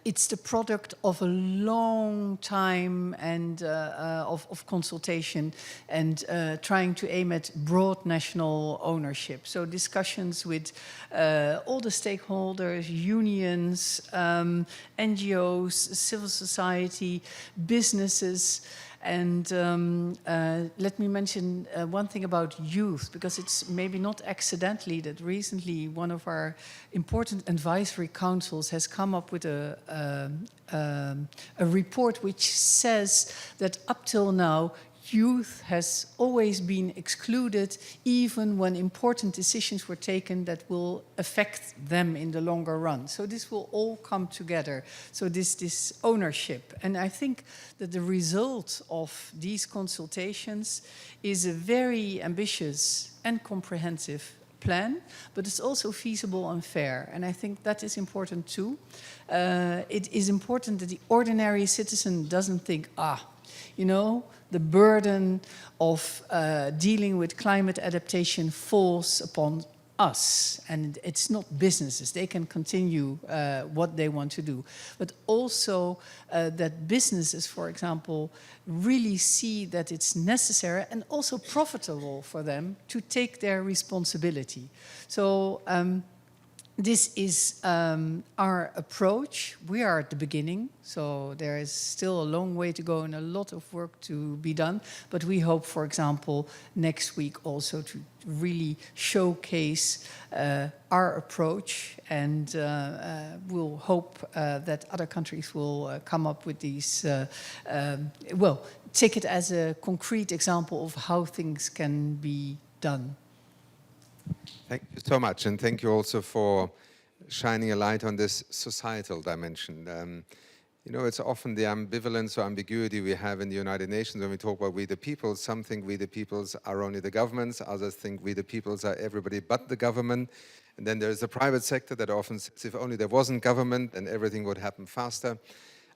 Speaker 1: It's the product of a long time and of consultation and trying to aim at broad national ownership. So discussions with all the stakeholders, unions, NGOs, civil society, businesses. And let me mention one thing about youth, because it's maybe not accidentally that recently one of our important advisory councils has come up with a report which says that up till now, youth has always been excluded, even when important decisions were taken that will affect them in the longer run. So this will all come together. So this ownership. And I think that the result of these consultations is a very ambitious and comprehensive plan, but it's also feasible and fair. And I think that is important too. It is important that the ordinary citizen doesn't think, you know, the burden of dealing with climate adaptation falls upon us, and it's not businesses. They can continue what they want to do. But also that businesses, for example, really see that it's necessary and also profitable for them to take their responsibility. So this is our approach. We are at the beginning, so there is still a long way to go and a lot of work to be done. But we hope, for example, next week also to really showcase our approach, and we'll hope that other countries will come up with these, well, take it as a concrete example of how things can be done.
Speaker 9: Thank you so much, and thank you also for shining a light on this societal dimension. You know, it's often the ambivalence or ambiguity we have in the United Nations when we talk about we the people. Some think we the peoples are only the governments, others think we the peoples are everybody but the government. And then there's the private sector that often says if only there wasn't government, then everything would happen faster.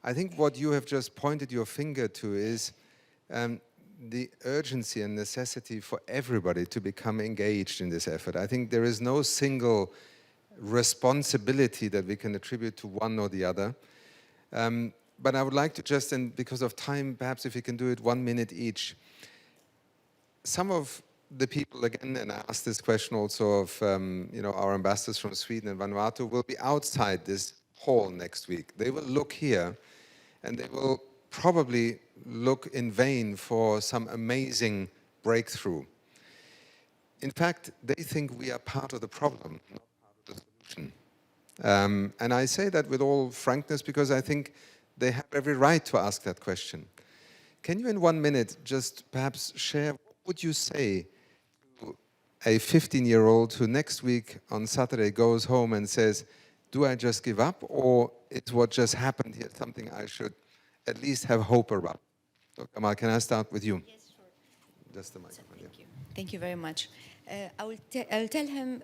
Speaker 9: I think what you have just pointed your finger to is the urgency and necessity for everybody to become engaged in this effort. I think there is no single responsibility that we can attribute to one or the other. But I would like to just, and because of time, perhaps if we can do it 1 minute each. Some of the people, again, and I asked this question also of you know, our ambassadors from Sweden and Vanuatu, will be outside this hall next week. They will look here and they will probably look in vain for some amazing breakthrough. In fact, they think we are part of the problem, not part of the solution. And I say that with all frankness because I think they have every right to ask that question. Can you in 1 minute just perhaps share, what would you say to a 15-year-old who next week on Saturday goes home and says, do I just give up, or it's what just happened here, something I should at least have hope about? Dr. Amal, can I start with you?
Speaker 6: Yes, sure.
Speaker 9: Just the microphone.
Speaker 6: Thank you. Thank you very much. I'll tell him,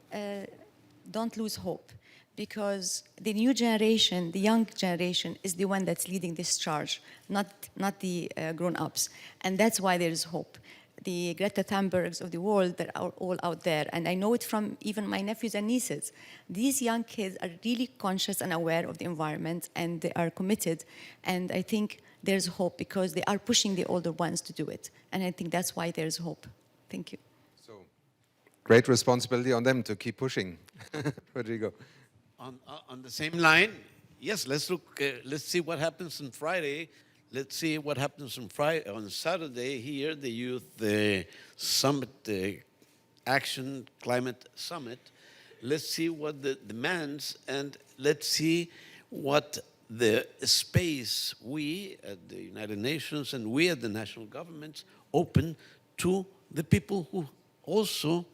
Speaker 6: don't lose hope, because the new generation, the young generation, is the one that's leading this charge, not the grown-ups. And that's why there is hope. The Greta Thunbergs of the world that are all out there, and I know it from even my nephews and nieces. These young kids are really conscious and aware of the environment, and they are committed. And I think there's hope because they are pushing the older ones to do it. And I think that's why there's hope. Thank you.
Speaker 9: So, great responsibility on them to keep pushing. Rodrigo.
Speaker 4: On the same line, yes, let's look, let's see what happens on Friday. Let's see what happens on Saturday here, the Youth Summit, Action Climate Summit. Let's see what the demands, and let's see what the space we at the United Nations and we at the national governments open to the people who also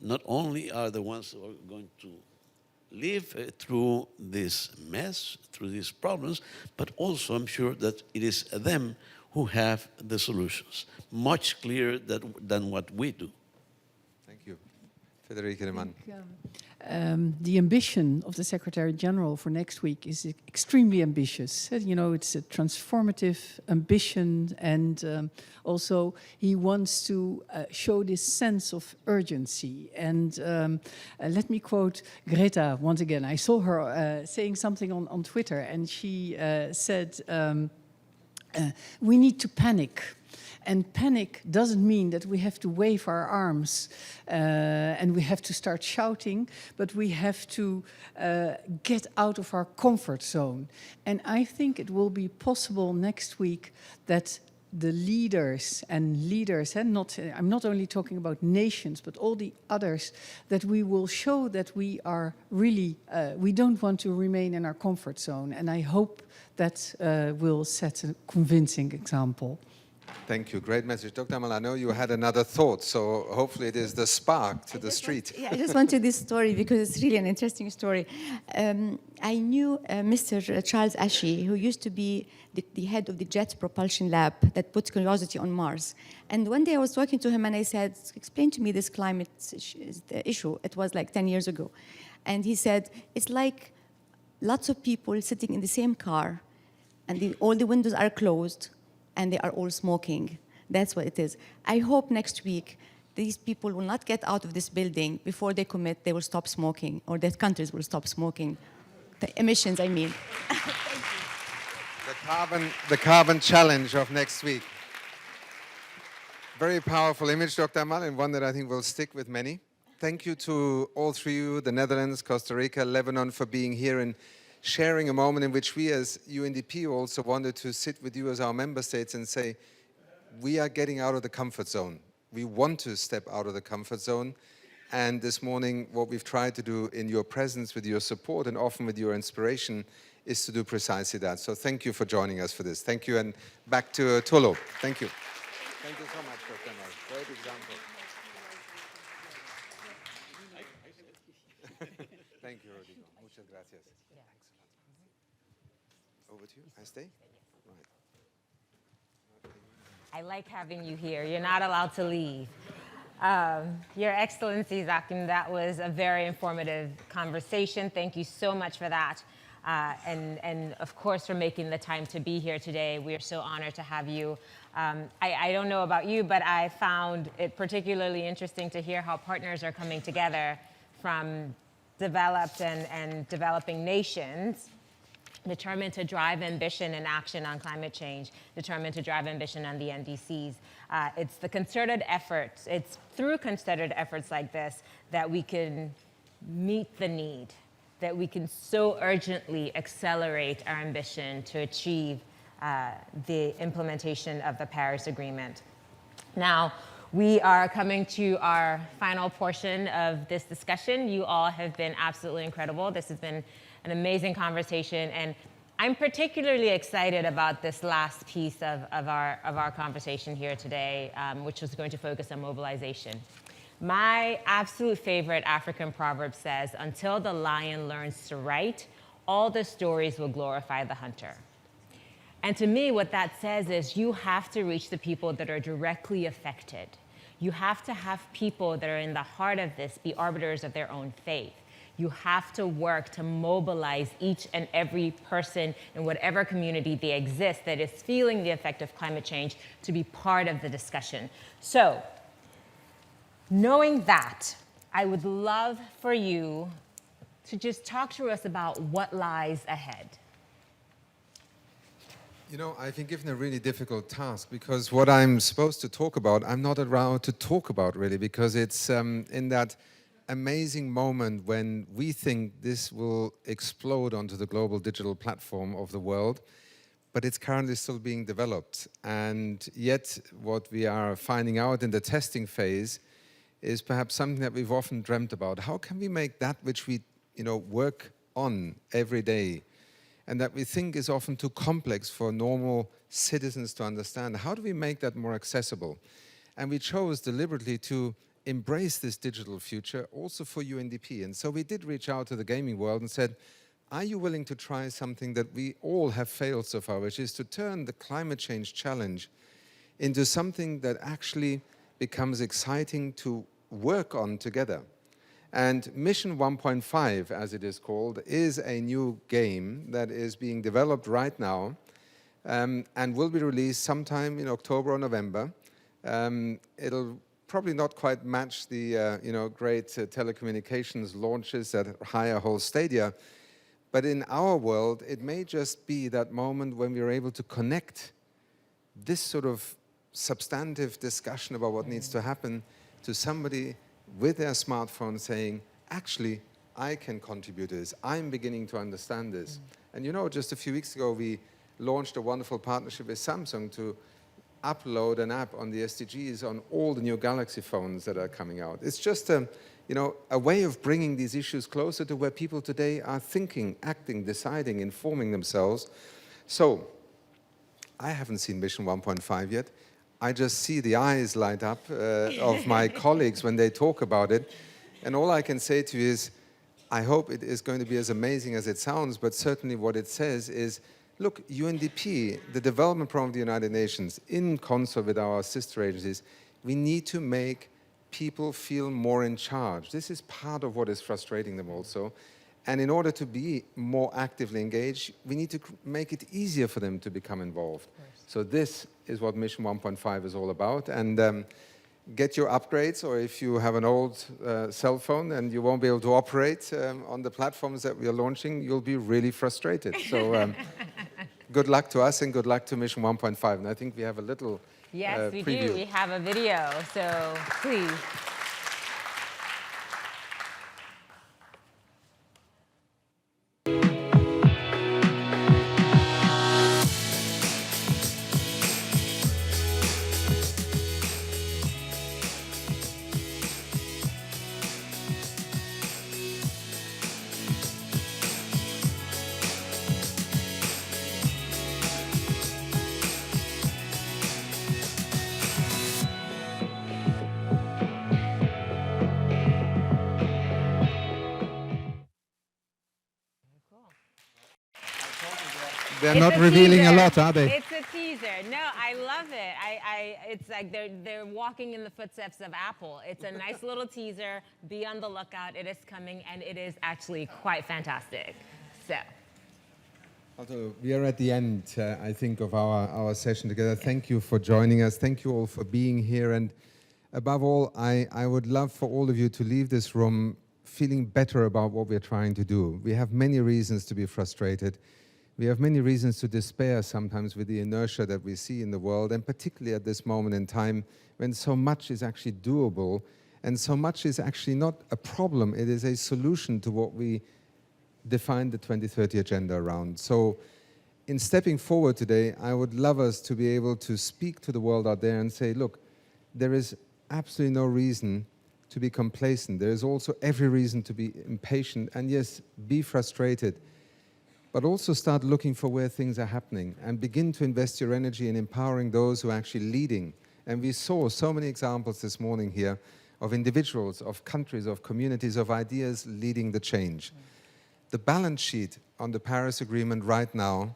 Speaker 4: not only are the ones who are going to live through this mess, through these problems, but also I'm sure that it is them who have the solutions, much clearer than what we do.
Speaker 9: Thank you. Federica Neman.
Speaker 1: The ambition of the Secretary General for next week is extremely ambitious. You know, it's a transformative ambition, and also he wants to show this sense of urgency. And let me quote Greta once again. I saw her saying something on Twitter, and she said, we need to panic. And panic doesn't mean that we have to wave our arms and we have to start shouting, but we have to get out of our comfort zone. And I think it will be possible next week that the leaders, and I'm not only talking about nations, but all the others, that we will show that we are really, we don't want to remain in our comfort zone. And I hope that will set a convincing example.
Speaker 9: Thank you. Great message. Dr. Amal, I know you had another thought, so hopefully it is the spark to the street.
Speaker 6: I just wanted this story because it's really an interesting story. I knew Mr. Charles Ashey, who used to be the head of the Jet Propulsion Lab that put Curiosity on Mars. And one day I was talking to him and I said, explain to me this climate issue. It was like 10 years ago. And he said, it's like lots of people sitting in the same car and all the windows are closed, and they are all smoking. That's what it is. I hope next week these people will not get out of this building before they commit, they will stop smoking, or that countries will stop smoking. The emissions, I mean.
Speaker 9: The carbon challenge of next week. Very powerful image, Dr. Amal, and one that I think will stick with many. thank you to all three of you, the Netherlands, Costa Rica, Lebanon, for being here and sharing a moment in which we as UNDP also wanted to sit with you as our member states and say, we are getting out of the comfort zone. We want to step out of the comfort zone. And this morning, what we've tried to do in your presence, with your support, and often with your inspiration, is to do precisely that. So thank you for joining us for this. Thank you, and back to Tolo. Thank you. Thank you so much, Dr. Great example. Thank you, Rodrigo. Muchas gracias. Thanks a lot. Over to you. I stay? Right.
Speaker 7: I like having you here. You're not allowed to leave. Your Excellencies, Achim, that was a very informative conversation. Thank you so much for that. And of course, for making the time to be here today. We are so honored to have you. I don't know about you, but I found it particularly interesting to hear how partners are coming together from developed and developing nations, determined to drive ambition and action on climate change, determined to drive ambition on the NDCs. It's the concerted efforts, it's through concerted efforts like this that we can meet the need, that we can so urgently accelerate our ambition to achieve the implementation of the Paris Agreement. Now, we are coming to our final portion of this discussion. You all have been absolutely incredible. This has been an amazing conversation, and I'm particularly excited about this last piece of our conversation here today, which was going to focus on mobilization. My absolute favorite African proverb says, "Until the lion learns to write, all the stories will glorify the hunter." And to me, what that says is you have to reach the people that are directly affected. You have to have people that are in the heart of this be arbiters of their own fate. You have to work to mobilize each and every person in whatever community they exist that is feeling the effect of climate change to be part of the discussion. So, knowing that, I would love for you to just talk to us about what lies ahead.
Speaker 9: You know, I've been given a really difficult task because what I'm supposed to talk about, I'm not allowed to talk about really, because it's in that amazing moment when we think this will explode onto the global digital platform of the world, but it's currently still being developed. And yet what we are finding out in the testing phase is perhaps something that we've often dreamt about. How can we make that which we work on every day and that we think is often too complex for normal citizens to understand, how do we make that more accessible? And we chose deliberately to embrace this digital future also for UNDP. And so we did reach out to the gaming world and said, are you willing to try something that we all have failed so far, which is to turn the climate change challenge into something that actually becomes exciting to work on together. And Mission 1.5, as it is called, is a new game that is being developed right now and will be released sometime in October or November. It'll probably not quite match the great telecommunications launches that hire whole stadia, but in our world, it may just be that moment when we are able to connect this sort of substantive discussion about what needs to happen to somebody with their smartphone saying, actually, I can contribute to this. I'm beginning to understand this. And just a few weeks ago, we launched a wonderful partnership with Samsung to upload an app on the SDGs on all the new Galaxy phones that are coming out. It's just a way of bringing these issues closer to where people today are thinking, acting, deciding, informing themselves. So, I haven't seen Mission 1.5 yet. I just see the eyes light up of my colleagues when they talk about it. And all I can say to you is, I hope it is going to be as amazing as it sounds, but certainly what it says is, look, UNDP, the Development Programme of the United Nations, in concert with our sister agencies, we need to make people feel more in charge. This is part of what is frustrating them also. And in order to be more actively engaged, we need to make it easier for them to become involved. So this is what Mission 1.5 is all about. And get your upgrades, or if you have an old cell phone and you won't be able to operate on the platforms that we are launching, you'll be really frustrated. So good luck to us and good luck to Mission 1.5. And I think we have a little
Speaker 7: Yes, we
Speaker 9: preview.
Speaker 7: do. We have a video, so please.
Speaker 9: They're not revealing a lot, are they?
Speaker 7: It's a teaser. No, I love it. It's like they're walking in the footsteps of Apple. It's a nice little teaser. Be on the lookout. It is coming, and it is actually quite fantastic. So.
Speaker 9: Also, we are at the end, I think, of our session together. Thank you for joining us. Thank you all for being here. And above all, I would love for all of you to leave this room feeling better about what we're trying to do. We have many reasons to be frustrated. We have many reasons to despair sometimes with the inertia that we see in the world, and particularly at this moment in time when so much is actually doable and so much is actually not a problem. It is a solution to what we define the 2030 agenda around. So in stepping forward today, I would love us to be able to speak to the world out there and say, look, there is absolutely no reason to be complacent. There is also every reason to be impatient and yes, be frustrated, but also start looking for where things are happening and begin to invest your energy in empowering those who are actually leading. And we saw so many examples this morning here of individuals, of countries, of communities, of ideas leading the change. The balance sheet on the Paris Agreement right now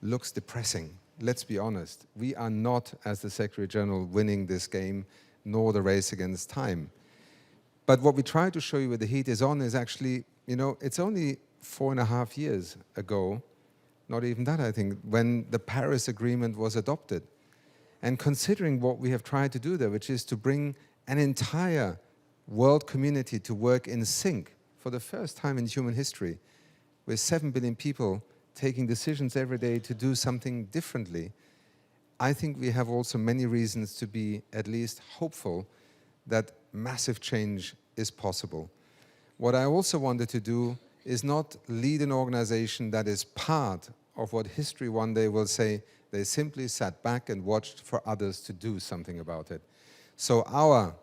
Speaker 9: looks depressing. Let's be honest. We are not, as the Secretary General, winning this game, nor the race against time. But what we try to show you with the heat is on is actually, you know, it's only 4.5 years ago, not even that, I think, when the Paris Agreement was adopted. And considering what we have tried to do there, which is to bring an entire world community to work in sync for the first time in human history, with 7 billion people taking decisions every day to do something differently, I think we have also many reasons to be at least hopeful that massive change is possible. What I also wanted to do is not lead an organization that is part of what history one day will say they simply sat back and watched for others to do something about it. So our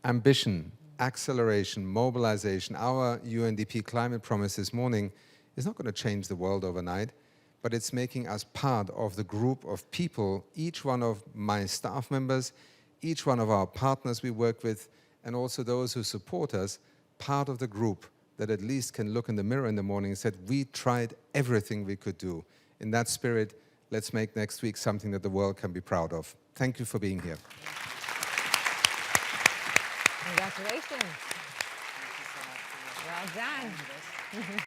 Speaker 9: ambition, acceleration, mobilization, our UNDP Climate Promise this morning is not going to change the world overnight, but it's making us part of the group of people, each one of my staff members, each one of our partners we work with, and also those who support us, part of the group that at least can look in the mirror in the morning and say, we tried everything we could do. In that spirit, let's make next week something that the world can be proud of. Thank you for being here.
Speaker 7: Congratulations. Well done.